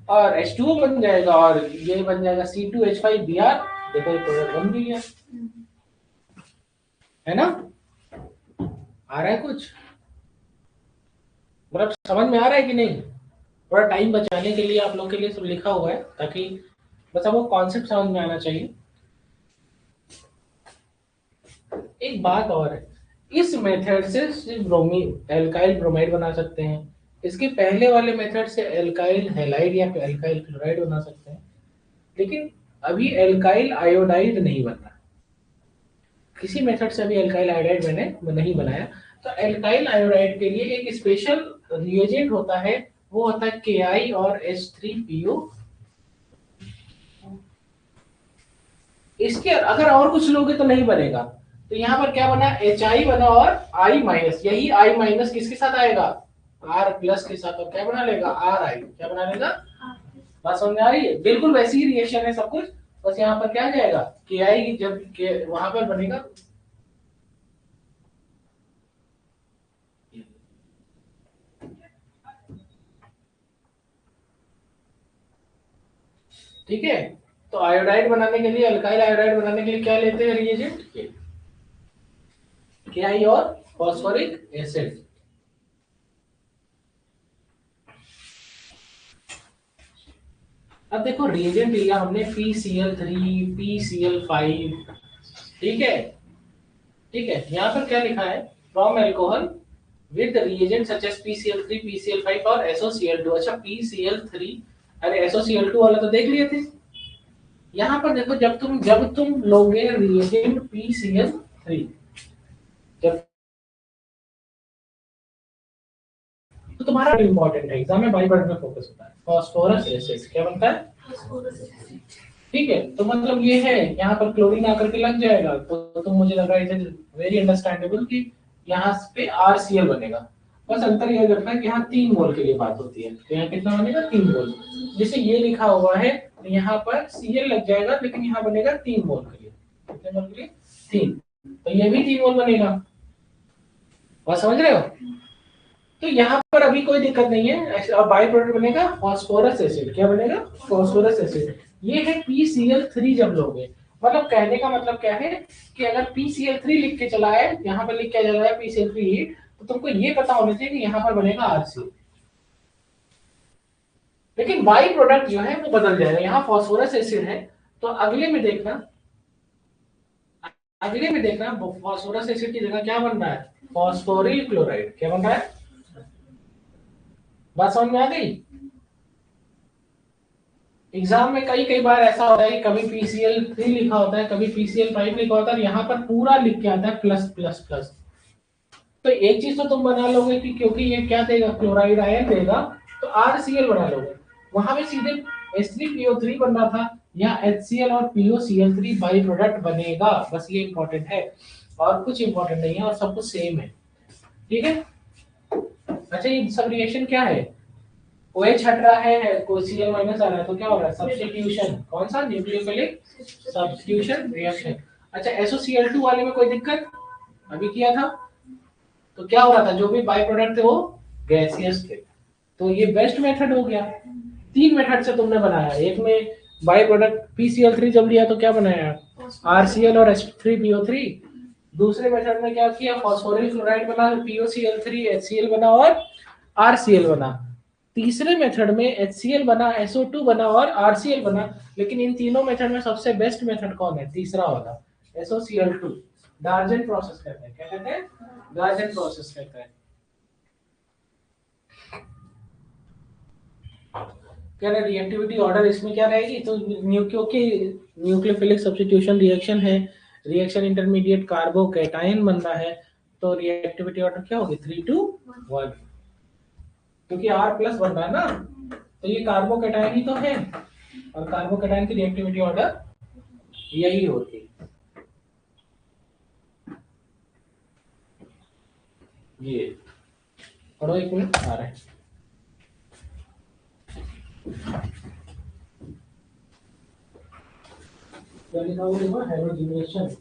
और H2O बन जाएगा, और ये बन जाएगा C2H5Br। देखो ये प्रोडक्ट बन भी गया, है ना। आ रहा है कुछ, मतलब समझ में आ रहा है कि नहीं? थोड़ा टाइम बचाने के लिए आप लोग के लिए सब लिखा हुआ है, ताकि बस आपको कॉन्सेप्ट समझ में आना चाहिए। एक बात और है, इस मेथड से सिर्फ ब्रोमीन एल्काइल ब्रोमाइड बना सकते हैं, इसके पहले वाले मेथड से एल्काइल हैलाइड या एल्काइल क्लोराइड बना सकते हैं, लेकिन अभी एल्काइल आयोडाइड नहीं बन रहा, किसी मेथड से अभी एल्काइल आयोडाइड मैंने नहीं बनाया। तो एल्काइल आयोडाइड के लिए एक स्पेशल रिएजेंट होता है, वो होता है Ki और H3PO। इसके अगर और कुछ लोगे तो नहीं बनेगा। तो यहाँ पर क्या बना, HI बना और I माइनस, यही I माइनस किसके साथ आएगा, R प्लस के साथ, और क्या बना लेगा, RI, क्या बना लेगा। बात समझ में आ रही है? बिल्कुल वैसी ही रिएक्शन है सब कुछ, बस यहाँ पर क्या जाएगा, KI जब वहां पर बनेगा, ठीक है। तो आयोडाइड बनाने के लिए, अल्काइल आयोडाइड बनाने के लिए क्या लेते हैं रिएजेंट, KI और फॉस्फोरिक एसिड। अब देखो रिएजेंट लिया हमने PCl3 PCl5, ठीक है, ठीक है। यहाँ पर क्या लिखा है, from alcohol with reagent such as PCl3 PCl5 और SOCl2। अच्छा PCl3, अरे SOCl2 वाला तो देख लिए थे। यहाँ पर देखो जब तुम लोगे रिएजेंट PCl3, जब तो तुम्हारा इंपॉर्टेंट है, एग्जाम में बाई प्रोडक्ट में फोकस होता है, फास्फोरस एसिड क्या बनता है, ठीक है। तो मतलब ये है, यहाँ पर क्लोरीन आकर के लग जाएगा, तो तुम मुझे लग रहा है इट इज वेरी अंडरस्टैंडेबल कि यहाँ पे RCl बनेगा। बस अंतर यह करता है कि यहाँ 3 मोल के लिए बात होती है, तो यहाँ कितना बनेगा, 3 मोल। जैसे ये लिखा हुआ है तो यहाँ पर Cl लग जाएगा, लेकिन यहाँ बनेगा 3 मोल के लिए, कितने मोल के लिए, 3, तो ये भी 3 मोल बनेगा। बात समझ रहे हो? तो यहाँ पर अभी कोई दिक्कत नहीं है, अब बाई प्रोडक्ट बनेगा फास्फोरस एसिड, क्या बनेगा, फास्फोरस एसिड। ये है PCl3 जब लोगे, मतलब कहने का मतलब क्या है कि अगर PCl3 लिख के चला है, यहाँ पर लिख के चला है PCl3, तो तुमको ये पता होना चाहिए कि यहाँ पर बनेगा RCl, लेकिन बाई प्रोडक्ट जो है वो बदल जाएगा। यहाँ फास्फोरस एसिड है, तो अगले में देखना, फास्फोरस एसिड की जगह क्या बन रहा है, फास्फोरिल क्लोराइड, क्या बन रहा है। बात समझ में आ गई? एग्जाम में कई कई बार ऐसा होता है कि कभी PCl3 लिखा होता है, कभी PCl5 लिखा होता है, यहाँ पर पूरा लिख के आता है प्लस प्लस प्लस। तो एक चीज तो तुम बना लोगे कि क्योंकि ये क्या देगा, क्लोराइड आयन देगा, तो RCl बना लोगे। वहां पे सीधे H3PO3 बन रहा था, या HCl और POCl3 बाई प्रोडक्ट बनेगा, बस ये इंपॉर्टेंट है और कुछ इंपॉर्टेंट नहीं है और सब कुछ सेम है। ठीक है। अच्छा ये सब रिएक्शन क्या है, OH हट रहा है, कोई Cl माइनस आ रहा है, तो क्या हो रहा है सब्स्टिट्यूशन। कौन सा, न्यूक्लियोफिलिक सब्स्टिट्यूशन रिएक्शन। अच्छा SOCl2 वाले में कोई दिक्कत, अभी किया था तो क्या हो रहा था, जो भी बाई प्रोडक्ट थे वो गैसियस थे। तो ये बेस्ट मेथड हो गया। तीन मेथड से तुमने बनाया, एक में बाई प्रोडक्ट PCl3 जब लिया तो क्या बनाया RCl और H3PO3। दूसरे मेथड में क्या किया, फास्फोरिल क्लोराइड बना, POCl3 HCl बना और RCl बना। तीसरे मेथड में HCl बना, SO2 बना और RCl बना। लेकिन इन तीनों मेथड में सबसे बेस्ट मेथड कौन है, तीसरा वाला SOCl2। डार्जन प्रोसेस कहते हैं, क्या कहते हैं, डार्जन प्रोसेस कहते हैं। कह रहे रिएक्टिविटी ऑर्डर इसमें क्या रहेगी, तो क्योंकि न्यूक्लियोफिलिक सब्स्टिट्यूशन रिएक्शन है, रिएक्शन इंटरमीडिएट कार्बोकैटायन बन रहा है, तो रिएक्टिविटी ऑर्डर क्या होगी 3 to 1, क्योंकि R प्लस बन रहा है ना, तो ये कार्बोकैटायन ही तो है और कार्बोकैटायन की रिएक्टिविटी ऑर्डर यही होती है। ये पढ़ो, एक मिनट आ रहा है। क्या लिखा हुआ है, हेलोजिनेशन।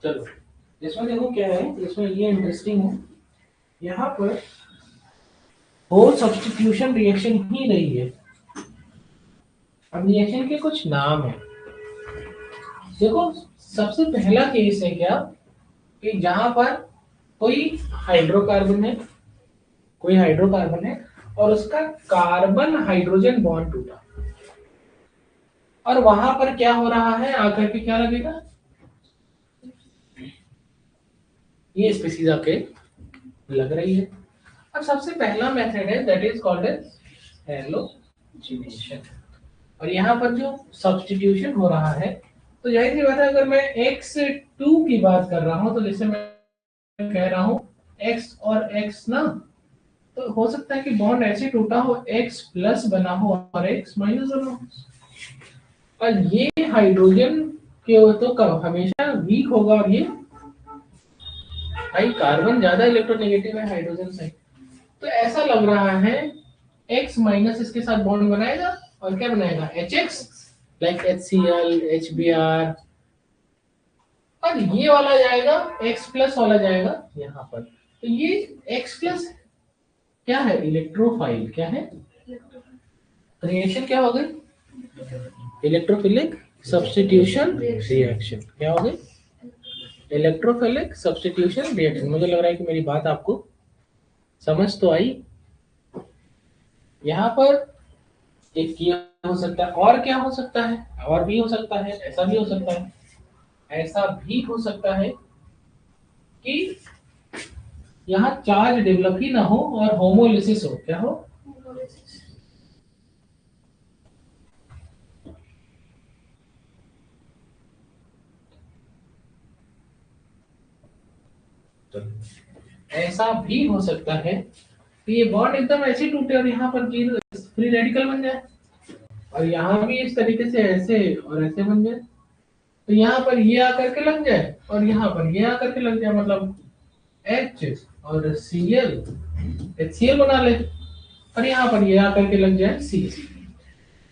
चलो इसमें देखो क्या है, इसमें ये इंटरेस्टिंग है, यहाँ पर होल सब्स्टिट्यूशन रिएक्शन ही रही है। अब रिएक्शन के कुछ नाम है, देखो सबसे पहला केस है क्या, कि जहां पर कोई हाइड्रोकार्बन है, कोई हाइड्रोकार्बन है और उसका कार्बन हाइड्रोजन बॉन्ड टूटा, और वहां पर क्या हो रहा है, आकर के क्या लगेगा, ये स्पीसीज आके लग रही है। अब सबसे पहला मेथड है that is called as halogenation, और यहाँ पर जो सब्स्टिट्यूशन हो रहा है, तो जाहिर सी बात है अगर मैं X2 की बात कर रहा हूँ तो जैसे मैं कह रहा हूँ X और X ना, तो हो सकता है कि बॉन्ड ऐसे टूटा हो X प्लस बना हो और X माइनस बना हो, और ये हाइड्रोजन के हो तो हमेशा वीक होगा, और ये भाई कार्बन ज्यादा इलेक्ट्रोनेगेटिव है हाइड्रोजन से, तो ऐसा लग रहा है X माइनस इसके साथ बॉन्ड बनाएगा और क्या बनाएगा HX, लाइक HCl HBr, और ये वाला जाएगा X प्लस वाला जाएगा यहाँ पर, तो ये X प्लस क्या है, इलेक्ट्रोफाइल, क्या है, रिएक्शन क्या हो गई, इलेक्ट्रोफिलिक सब्स्टिट्यूशन रिएक्शन, क्या हो गई, इलेक्ट्रोफिलिक सब्स्टिट्यूशन रिएक्शन। मुझे लग रहा है कि मेरी बात आपको समझ तो आई। यहाँ पर एक ये हो सकता है, और क्या हो सकता है, और भी हो सकता है, ऐसा भी हो सकता है, ऐसा भी हो सकता है कि यहाँ चार्ज डेवलप ही ना हो और होमोलिसिस हो, क्या हो? ऐसा भी हो सकता है कि ये बॉन्ड एकदम ऐसे टूटे और यहाँ पर फ्री रेडिकल बन जाए, और यहाँ भी इस तरीके से ऐसे और ऐसे बन जाए, तो यहाँ पर ये आकर के लग जाए और यहाँ पर ये आकर के लग जाए, मतलब H और Cl HCl बना ले, और यहाँ पर ये आकर के लग जाए C।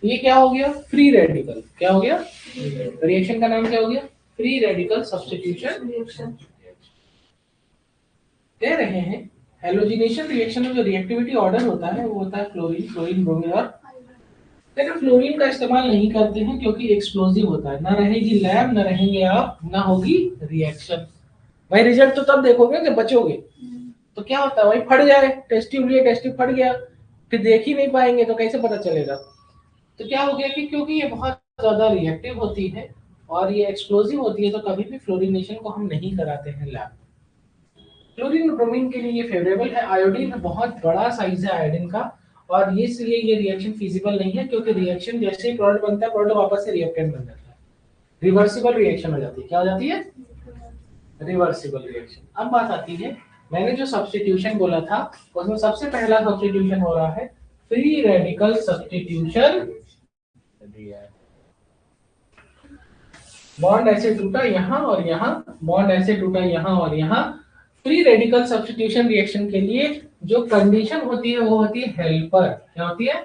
ये क्या हो गया? Free radical. क्या हो गया? रिएक्शन का नाम क्या हो गया? Free radical substitution reaction. कह रहे हैं हेलोजिनेशन रिएक्शन में जो रिएक्टिविटी ऑर्डर होता है वो होता है क्लोरीन, क्लोरीन, ब्रोमीन और, लेकिन फ्लोरीन का इस्तेमाल नहीं करते हैं क्योंकि एक्सप्लोजिव होता है, ना रहेगी लैब, ना रहेंगे आप, ना होगी रिएक्शन। भाई रिजल्ट तो तब देखोगे जब बचोगे, तो क्या होता है भाई, फट जाए टेस्ट ट्यूब, लिए टेस्ट ट्यूब फट गया, फिर देख ही नहीं पाएंगे तो कैसे पता चलेगा? तो क्या हो गया कि क्योंकि ये बहुत ज्यादा रिएक्टिव होती है और ये एक्सप्लोजिव होती है, तो कभी भी फ्लोरिनेशन को हम नहीं कराते हैं लैब। क्लोरीन और ब्रोमीन के लिए ये फेवरेबल है। आयोडीन बहुत बड़ा साइज है आयोडीन का, और ये इसलिए ये रिएक्शन फिजिबल नहीं है, क्योंकि रिएक्शन जैसे ही प्रोडक्ट बनता है, प्रोडक्ट वापस से रिएक्टेंट बन जाता है, रिवर्सिबल रिएक्शन हो जाती है। क्या हो जाती है? Reversible reaction. अब बात आती है, मैंने जो सब्स्टिट्यूशन बोला था उसमें सबसे पहला सब्स्टिट्यूशन हो रहा है फ्री रेडिकल सब्स्टिट्यूशन। बॉन्ड ऐसे टूटा यहाँ और यहाँ, बॉन्ड ऐसे टूटा यहाँ और यहाँ। फ्री रेडिकल सब्स्टिट्यूशन रिएक्शन के लिए जो कंडीशन होती है वो होती है हेल्पर। क्या होती है?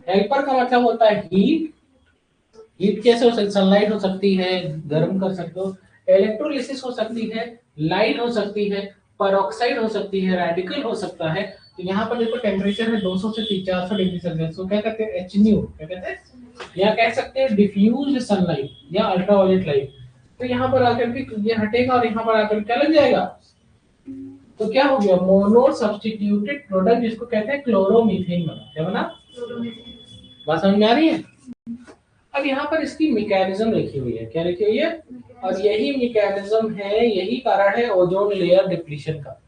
हेल्पर का मतलब होता है हीट। हीट कैसे हो सकती? सनलाइट हो सकती है, गर्म कर सकते हो, इलेक्ट्रोलिसिस हो सकती है, लाइट हो सकती है, पेरोक्साइड हो सकती है, रेडिकल हो सकता है। तो यहाँ पर देखो टेम्परेचर है 200 से 400 डिग्री सेल्सियस, तो क्या कहते हैं? H new. क्या कहते हैं? या कह सकते हैं डिफ्यूज सनलाइट या अल्ट्रावायलेट लाइट। तो यहाँ पर आकर के ये हटेगा और यहाँ पर आकर क्या लग जाएगा? तो क्या हो गया? मोनो सब्स्टिट्यूटेड प्रोडक्ट, जिसको कहते हैं क्लोरोमीथेन बना। क्या बना? बात समझ में आ रही है? अब यहाँ पर इसकी मैकेनिज्म लिखी हुई है। क्या लिखी हुई है? और यही मैकेनिज्म है, यही कारण है ओजोन लेयर डिप्लीशन का।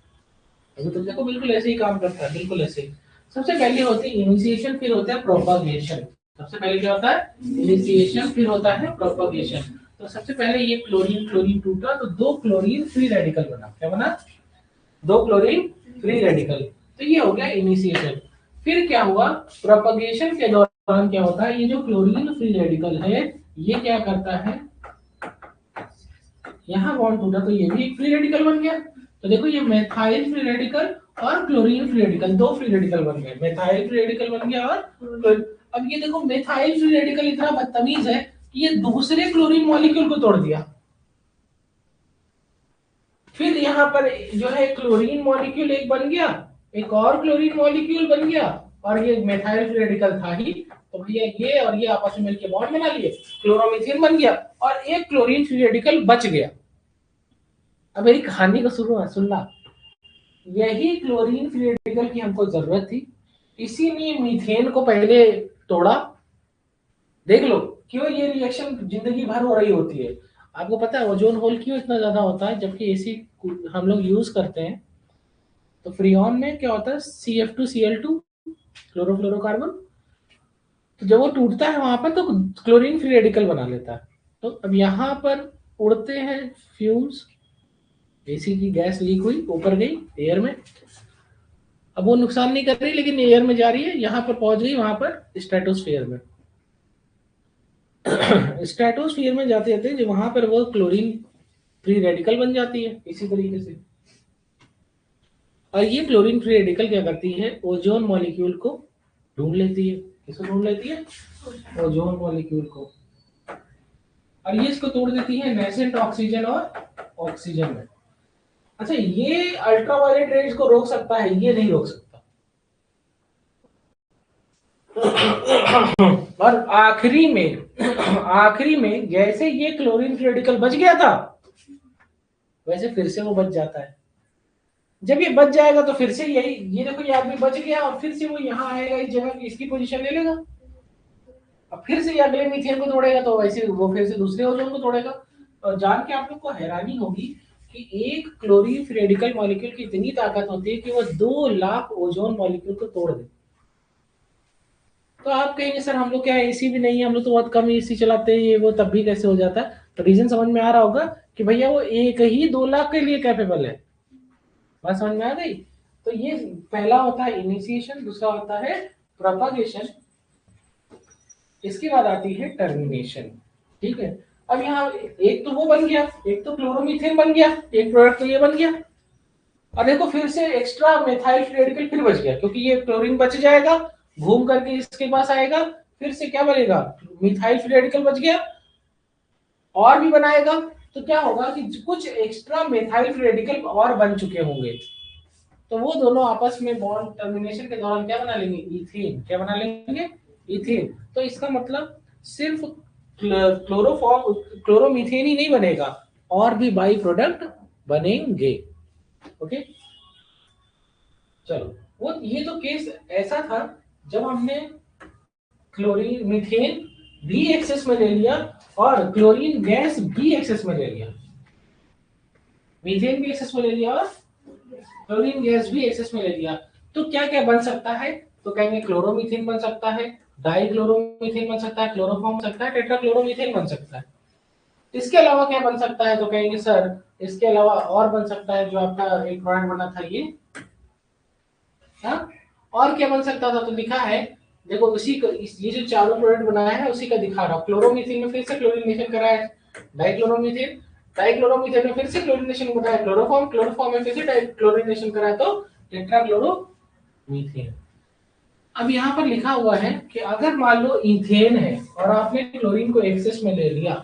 अभी तो देखो बिल्कुल ऐसे ही काम करता है, बिल्कुल ऐसे ही। सबसे पहले होती है इनिशिएशन, फिर होता है प्रोपगेशन। सबसे पहले क्या होता है? इनिशिएशन, फिर होता है प्रोपगेशन। तो सबसे पहले ये क्लोरीन क्लोरीन टूटा तो दो क्लोरीन फ्री रेडिकल बना। क्या बना? दो क्लोरीन फ्री रेडिकल। तो ये हो गया इनिशिएशन। फिर क्या हुआ? प्रोपगेशन के दौरान क्या होता है? ये जो क्लोरीन फ्री रेडिकल है ये क्या करता है, यहाँ बॉन्ड टूटा तो ये भी एक फ्री रेडिकल बन गया। तो देखो ये मेथाइल फ्री रेडिकल और क्लोरीन फ्री रेडिकल, दो फ्री रेडिकल बन गए। मेथाइल फ्री रेडिकल बन गया और अब ये देखो मेथाइल फ्री रेडिकल इतना बदतमीज है कि ये दूसरे क्लोरीन मॉलिक्यूल को तोड़ दिया। फिर यहाँ पर जो है क्लोरीन मॉलिक्यूल एक बन गया, एक और क्लोरीन मॉलिक्यूल बन गया, और ये मेथाइल फ्री रेडिकल था ही, तो भैया ये और ये आपस में मिलकर बॉन्ड बना लिए, क्लोरोमीथेन बन गया, और एक क्लोरीन फ्री रेडिकल बच गया। अब मेरी कहानी को सुनना। यही क्लोरीन फ्री रेडिकल की हमको जरूरत थी, इसी ने मीथेन को पहले तोड़ा। देख लो क्यों ये रिएक्शन जिंदगी भर हो रही होती है। आपको पता है ओजोन होल क्यों इतना ज्यादा होता है जबकि एसी हम लोग यूज करते हैं? तो फ्रीऑन में क्या होता है? CF2Cl2, chlorofluorocarbon. तो जब वो टूटता है वहां पर तो क्लोरीन फ्री रेडिकल बना लेता है। तो अब यहाँ पर उड़ते हैं फ्यूम्स, एसी की गैस लीक हुई, ऊपर गई एयर में। अब वो नुकसान नहीं कर रही लेकिन एयर में जा रही है, यहाँ पर पहुंच गई वहां पर स्ट्रेटोस्फीयर में। स्ट्रेटोस्फीयर में जाते जाते जो वहां पर वो क्लोरीन फ्री रेडिकल बन जाती है इसी तरीके से। और ये क्लोरीन फ्री रेडिकल क्या करती है? ओजोन मॉलिक्यूल को ढूंढ लेती है। किसको ढूंढ लेती है? ओजोन मॉलिक्यूल को। और ये इसको तोड़ देती है नेसेंट ऑक्सीजन और ऑक्सीजन में। अच्छा, ये अल्ट्रावायलेट रेज को रोक सकता है, ये नहीं रोक सकता। और आखिरी में जैसे ये क्लोरीन फ्री रेडिकल बच गया था वैसे फिर से वो बच जाता है। जब ये बच जाएगा तो फिर से यही, ये देखो ये आदमी बच गया और फिर से वो यहाँ आएगा, इस जगह इसकी पोजीशन ले लेगा, अब फिर से ये अगले मीथेन को तोड़ेगा तो वैसे वो फिर से दूसरे ओजोन को तोड़ेगा। और जान के आप लोग को हैरानी होगी कि एक क्लोरीन रेडिकल मॉलिक्यूल की इतनी ताकत होती है कि वो 2 लाख ओजोन मॉलिक्यूल को तोड़ दे। तो आप कहेंगे सर हम लोग क्या एसी भी नहीं है, हम लोग तो बहुत कम एसी चलाते हैं, ये वो तब भी कैसे हो जाता है? तो रीजन समझ में आ रहा होगा कि भैया वो एक ही 2 लाख के लिए कैपेबल है। बात समझ में आ गई? तो ये पहला होता है इनिशिएशन, दूसरा होता है प्रोपागेशन, इसके बाद आती है टर्मिनेशन। ठीक है, अब यहाँ एक तो वो बन गया, एक तो क्लोरोमीथेन बन गया, एक प्रोडक्ट तो ये बन गया। और देखो फिर से एक्स्ट्रा मेथाइल रेडिकल फिर बच गया, क्योंकि ये क्लोरीन बच जाएगा, घूम करके इसके पास आएगा, फिर से क्या बनेगा, मिथाइल रेडिकल बच गया, और भी बनाएगा, तो क्या होगा कि कुछ एक्स्ट्रा मेथाइल रेडिकल और बन चुके होंगे, तो वो दोनों आपस में बॉन्ड टर्मिनेशन के दौरान क्या बना लेंगे, इथेन। क्या बना लेंगे, इथेन। तो इसका मतलब सिर्फ क्लोरोफॉर्म क्लोरोमीथेन ही नहीं बनेगा, और भी बाई प्रोडक्ट बनेंगे। ओके, चलो वो ये तो केस ऐसा था जब हमने क्लोरीन मीथेन भी एक्सेस में ले लिया और क्लोरीन गैस भी एक्सेस में ले लिया, मीथेन भी एक्सेस में ले लिया और क्लोरीन गैस भी एक्सेस में ले लिया। तो क्या क्या बन सकता है, तो कहेंगे क्लोरोमीथेन बन सकता है, डाइक्लोरोमीथेन बन सकता है, क्लोरोफॉर्म बन सकता है, टेट्राक्लोरोमीथेन बन सकता है। इसके अलावा क्या बन सकता है, तो कहेंगे सर इसके अलावा और बन सकता है जो आपका एक प्रोडक्ट बना था ये, हाँ, और क्या बन सकता था, तो लिखा है देखो उसी का, ये जो चारों प्रोडक्ट बनाया है उसी का दिखा रहा हूँ। क्लोरोमीथेन में फिर से क्लोरीनेशन कराया डाइक्लोरोमीथेन, डाइक्लोरोमीथेन में फिर से क्लोरीनेशन कराया क्लोरोफॉर्म, क्लोरोफॉर्म में फिर से डाइक्लोरीनेशन कराया तो टेट्राक्लोरोमीथेन। अब यहाँ पर लिखा हुआ है कि अगर मान लो इथेन है और आपने क्लोरीन को एक्सेस में ले लिया,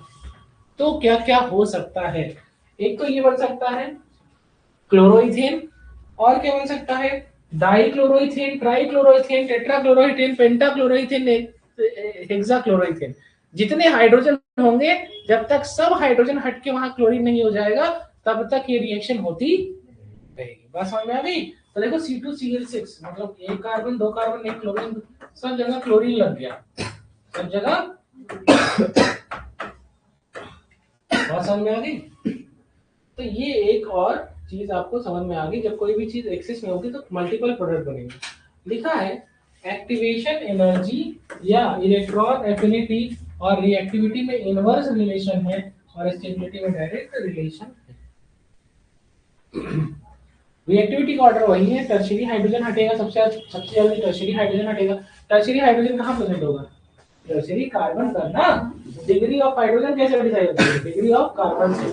तो क्या क्या हो सकता है। एक तो ये बन सकता है क्लोरोइथेन, और क्या बन सकता है, डाइक्लोरोइथेन, ट्राइक्लोरोइथेन, टेट्राक्लोरोइथेन, पेंटाक्लोरोइथेन, हेक्साक्लोरोइथेन। जितने हाइड्रोजन होंगे, जब तक सब हाइड्रोजन हट के वहां क्लोरीन नहीं हो जाएगा तब तक ये रिएक्शन होती रहेगी। बात समझ में आ गई? तो देखो C2Cl6 मतलब एक कार्बन, दो कार्बन, एक क्लोरीन, सब जगह क्लोरीन लग गया, सब जगह। बात समझ में आ गई? तो ये एक और चीज आपको समझ में आ गई, जब कोई भी चीज एक्सेस में होगी तो मल्टीपल प्रोडक्ट बनेंगे। लिखा है एक्टिवेशन एनर्जी या इलेक्ट्रॉन एफिनिटी और रिएक्टिविटी में इनवर्स रिलेशन है और स्टेबिलिटी में डायरेक्ट रिलेशन है। रिएक्टिविटी का ऑर्डर वही है, टर्शियरी हाइड्रोजन हटेगा, सबसे जल्दी टर्शियरी हाइड्रोजन हटेगा। टर्शियरी हाइड्रोजन कहाँ प्रेजेंट होगा, टर्शियरी कार्बन पर ना। डिग्री ऑफ हाइड्रोजन कैसे डिसाइड होती है, डिग्री ऑफ कार्बन से,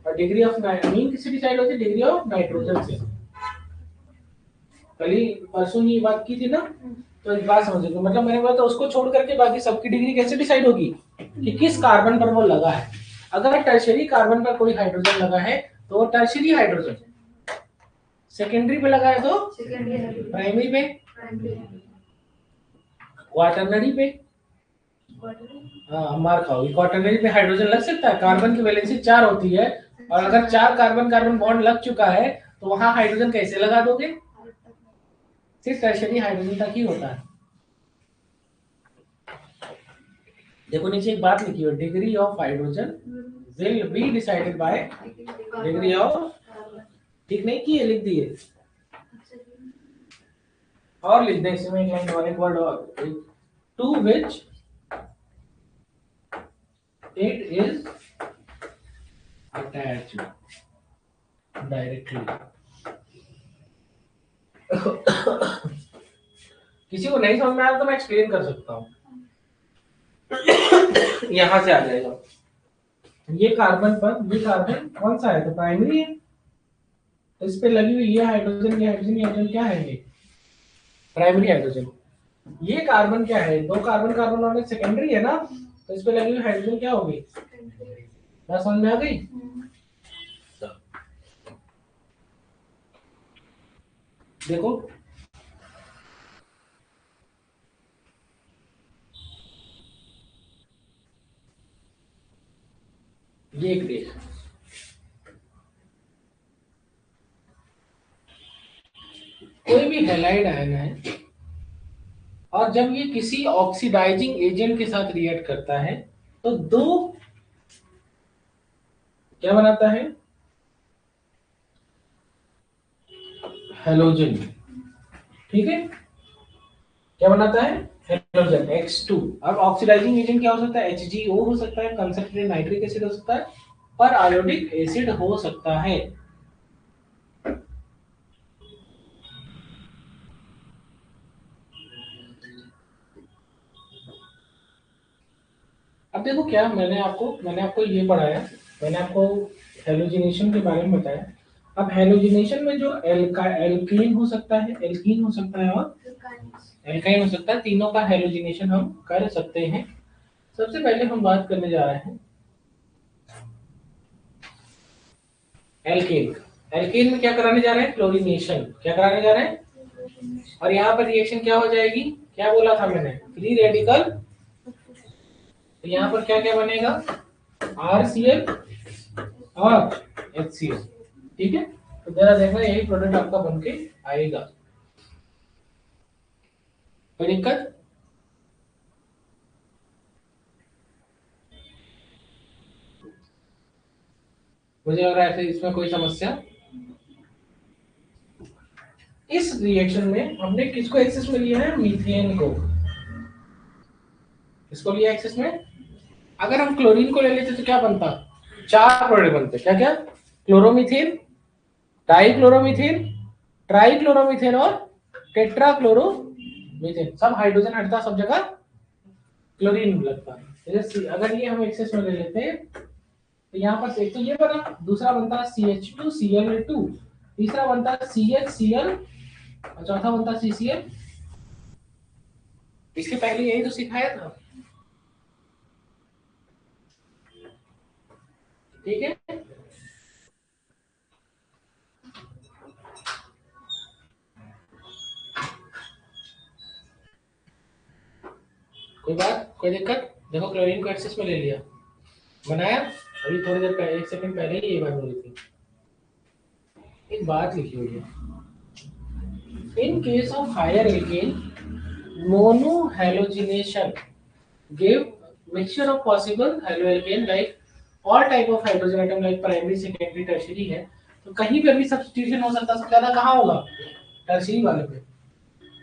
और डिग्री ऑफ अमीन किससे डिसाइड होती है, डिग्री ऑफ नाइट्रोजन से। कल ही परसों ही बात की थी ना, तो एक बात समझ लो, मतलब मैंने बोला तो उसको छोड़ करके बाकी सबकी डिग्री कैसे डिसाइड होगी कि किस कार्बन पर वो लगा है। अगर टर्शियरी कार्बन पर कोई हाइड्रोजन लगा है तो वो टर्शियरी हाइड्रोजन, सेकेंडरी पे लगा है तो प्राइमरी पे, क्वाटरनरी पे, हाँ मार खाओगी, क्वाटरनरी पे हाइड्रोजन लग सकता है। कार्बन की वैलेंसी 4 होती है, और अगर 4 कार्बन कार्बन बॉन्ड लग चुका है तो वहां हाइड्रोजन कैसे लगा दोगे, सिर्फ टर्शियरी हाइड्रोजन तक ही होता है। देखो नीचे एक बात लिखी हो, degree of hydrogen will be decided by degree of, ठीक नहीं की है, लिख दिए और लिख दें इसमें एक लाइन और एक वर्ड और, to which it is attached directly। किसी को नहीं समझ में आया तो मैं एक्सप्लेन कर सकता हूँ। यहां से आ जाएगा, ये कार्बन पर, ये कार्बन कौन सा है, तो प्राइमरी है, तो इस पे लगी हुई ये हाइड्रोजन, ये हाइड्रोजन, ये हाइड्रोजन क्या है, ये प्राइमरी हाइड्रोजन। ये कार्बन क्या है, दो कार्बन कार्बन वाले सेकेंडरी है ना, तो इस पे लगी हुई हाइड्रोजन क्या होगी, बात समझ में आ गई? देखो ये एक देख, कोई भी हैलाइड आयन है और जब ये किसी ऑक्सीडाइजिंग एजेंट के साथ रिएक्ट करता है तो दो क्या बनाता है, हेलोजन, ठीक है, क्या बनाता है हेलोजन X2। अब ऑक्सीडाइजिंग एजेंट क्या हो सकता है, HgO हो सकता है, कंसंट्रेटेड नाइट्रिक एसिड हो सकता है, पर आयोडिक एसिड हो सकता है। अब देखो क्या मैंने आपको ये पढ़ाया, मैंने आपको हेलोजिनेशन के बारे में बताया। अब हेलोजिनेशन में जो एल्कीन हो सकता है, एल्कीन हो सकता है और एल्काइन हो सकता है, तीनों का हेलोजिनेशन हम कर सकते हैं। सबसे पहले हम बात करने जा रहे हैं एल्केन। एल्केन में क्या कराने जा रहे हैं, क्लोरीनेशन। क्या कराने जा रहे हैं, और यहाँ पर रिएक्शन क्या हो जाएगी, क्या बोला था मैंने, फ्री रेडिकल। तो यहाँ पर क्या क्या बनेगा, RCl और HCl, ठीक है। तो जरा देखना यही प्रोडक्ट आपका बनके आएगा, कोई दिक्कत। मुझे लग रहा है इसमें कोई समस्या। इस रिएक्शन में हमने किसको एक्सेस में लिया है, मीथेन को। किसको लिया एक्सेस में, अगर हम क्लोरीन को ले लेते तो क्या बनता, चार प्रोडक्ट बनते, क्या क्या, क्लोरोमीथेन, डाइक्लोरोमीथेन, ट्राइक्लोरोमीथेन और टेट्राक्लोरोमीथेन। सब हाइड्रोजन हटता, सब जगह क्लोरीन लगता। जैसे अगर ये हम एक्सेस में ले लेते हैं तो यहाँ पर एक तो ये बना, दूसरा बनता है CH2Cl2, तीसरा बनता है CHCl और चौथा बनता है CCl। इसके पहले यही तो सिखाया था, ठीक है। कोई बात, कोई दिक्कत। देखो क्लोरीन को एक्सेस में ले लिया, बनाया, अभी थोड़ी देर पहले, 1 सेकंड पहले ही ये बात बोली थी। एक बात लिखी हुई है, in case of higher alkane monohalogenation give mixture of possible haloalkane like all type of hydrogen atom like primary secondary tertiary है। तो कहीं पे भी सब्स्टिट्यूशन हो सकता है, सबसे ज्यादा कहाँ होगा, टर्शियरी वाले पे।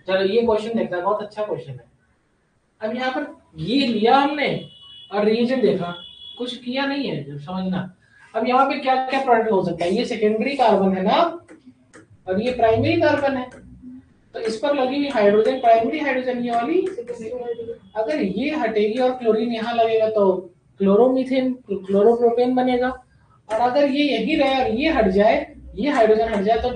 चलो ये क्वेश्चन देखना, बहुत अच्छा क्वेश्चन है। अब यहाँ पर ये लिया हमने और रीजन देखा, कुछ किया नहीं है, जब समझना। अब यहाँ पे क्या क्या प्रोडक्ट हो सकता है, ये सेकेंडरी कार्बन है ना, और ये प्राइमरी कार्बन है। तो इस पर लगी हुई हाइड्रोजन प्राइमरी हाइड्रोजन, ये वाली, अगर ये हटेगी और क्लोरीन यहाँ लगेगा तो क्लोरोमीथेन क्लोरोप्रोपेन बनेगा। और अगर ये यही रहे और ये हट जाए, ये हाइड्रोजन हट जाए तो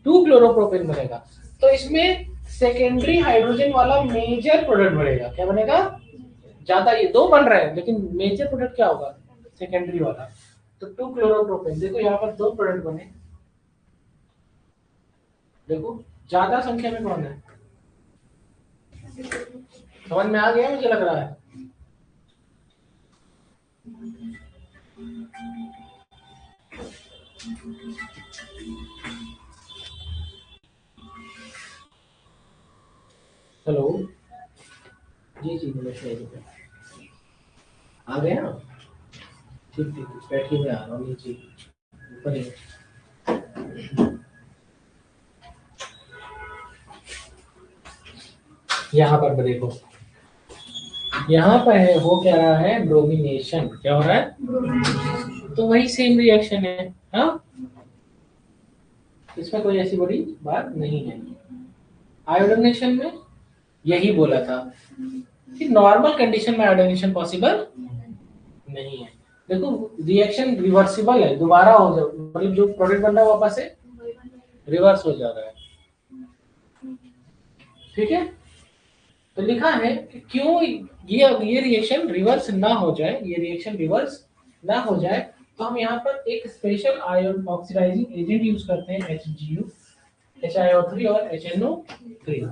2 क्लोरोप्रोपेन बनेगा। तो इसमें सेकेंडरी हाइड्रोजन वाला मेजर प्रोडक्ट बनेगा, क्या बनेगा, ज्यादा। ये दो बन रहे हैं लेकिन मेजर प्रोडक्ट क्या होगा, सेकेंडरी वाला। तो 2 क्लोरोप्रोपेन, देखो यहाँ पर दो प्रोडक्ट बने, देखो ज्यादा संख्या में कौन है, समझ में आ गया मुझे लग रहा है। हेलो, जी जी नमस्ते, आ गए ना, ठीक ठीक, बैठिए, मैं आ रहा हूँ नीचे ऊपर ही। यहाँ पर देखो, यहाँ पर है, हो क्या रहा है, ब्रोमिनेशन, क्या हो रहा है, तो वही सेम रिएक्शन है, हाँ, इसमें कोई ऐसी बड़ी बात नहीं है। आयोडीनेशन में यही बोला था कि नॉर्मल कंडीशन में आयोडीनेशन पॉसिबल नहीं है। देखो रिएक्शन रिवर्सिबल है, दोबारा हो जाए, मतलब जो प्रोडक्ट बन रहा है वापस से रिवर्स हो जा रहा है, ठीक है। तो लिखा है कि क्यों ये रिएक्शन रिवर्स ना हो जाए, ये रिएक्शन रिवर्स ना हो जाए, तो हम यहाँ पर एक special ion oxidising agent use करते हैं, HgO, HiO3 और HNO3।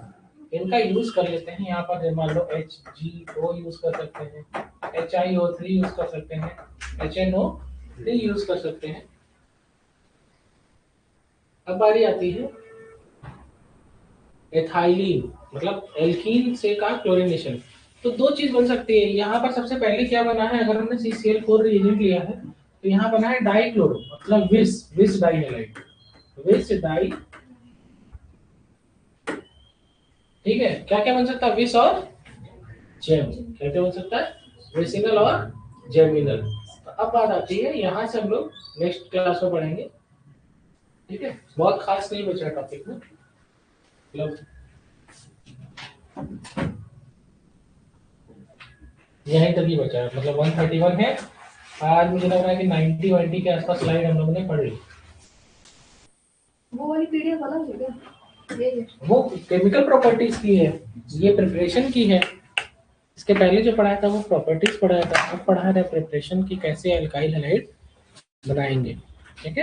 इनका यूज कर लेते हैं। यहाँ पर मान लो HgO यूज कर सकते हैं, HiO3 यूज कर सकते हैं, HNO3 यूज कर सकते हैं। अब बारी आती है एथाइलिन, मतलब एल्कीन से का क्लोरीनेशन। तो दो चीज बन सकती है। यहाँ पर सबसे पहले क्या बना है, अगर हमने CCl4 रिएजेंट लिया है तो यहाँ बना है डाइक्लोरो, मतलब विस डाइहैलाइड, विस डाई ठीक है, क्या क्या बन सकता है, विस और जेम, क्या क्या बन सकता है, विसिनल और जेमिनल। तो अब बात आती है, यहाँ से हम लोग नेक्स्ट क्लास में पढ़ेंगे। ठीक है, बहुत खास नहीं बचा टॉपिक में, मतलब यहीं तक ही बचा है, मतलब 131 है। आज मुझे लग रहा है कि 90 20 के आसपास स्लाइड हम लोगों ने पढ़ ली। वो वाली पीडीएफ अलग है क्या? ये वो केमिकल प्रॉपर्टीज की है, ये प्रिपरेशन की है। इसके पहले जो पढ़ाया था वो प्रॉपर्टीज पढ़ाया था, अब पढ़ा रहे प्रिपरेशन की, कैसे अल्काइल हैलाइड बनाएंगे। ठीक है।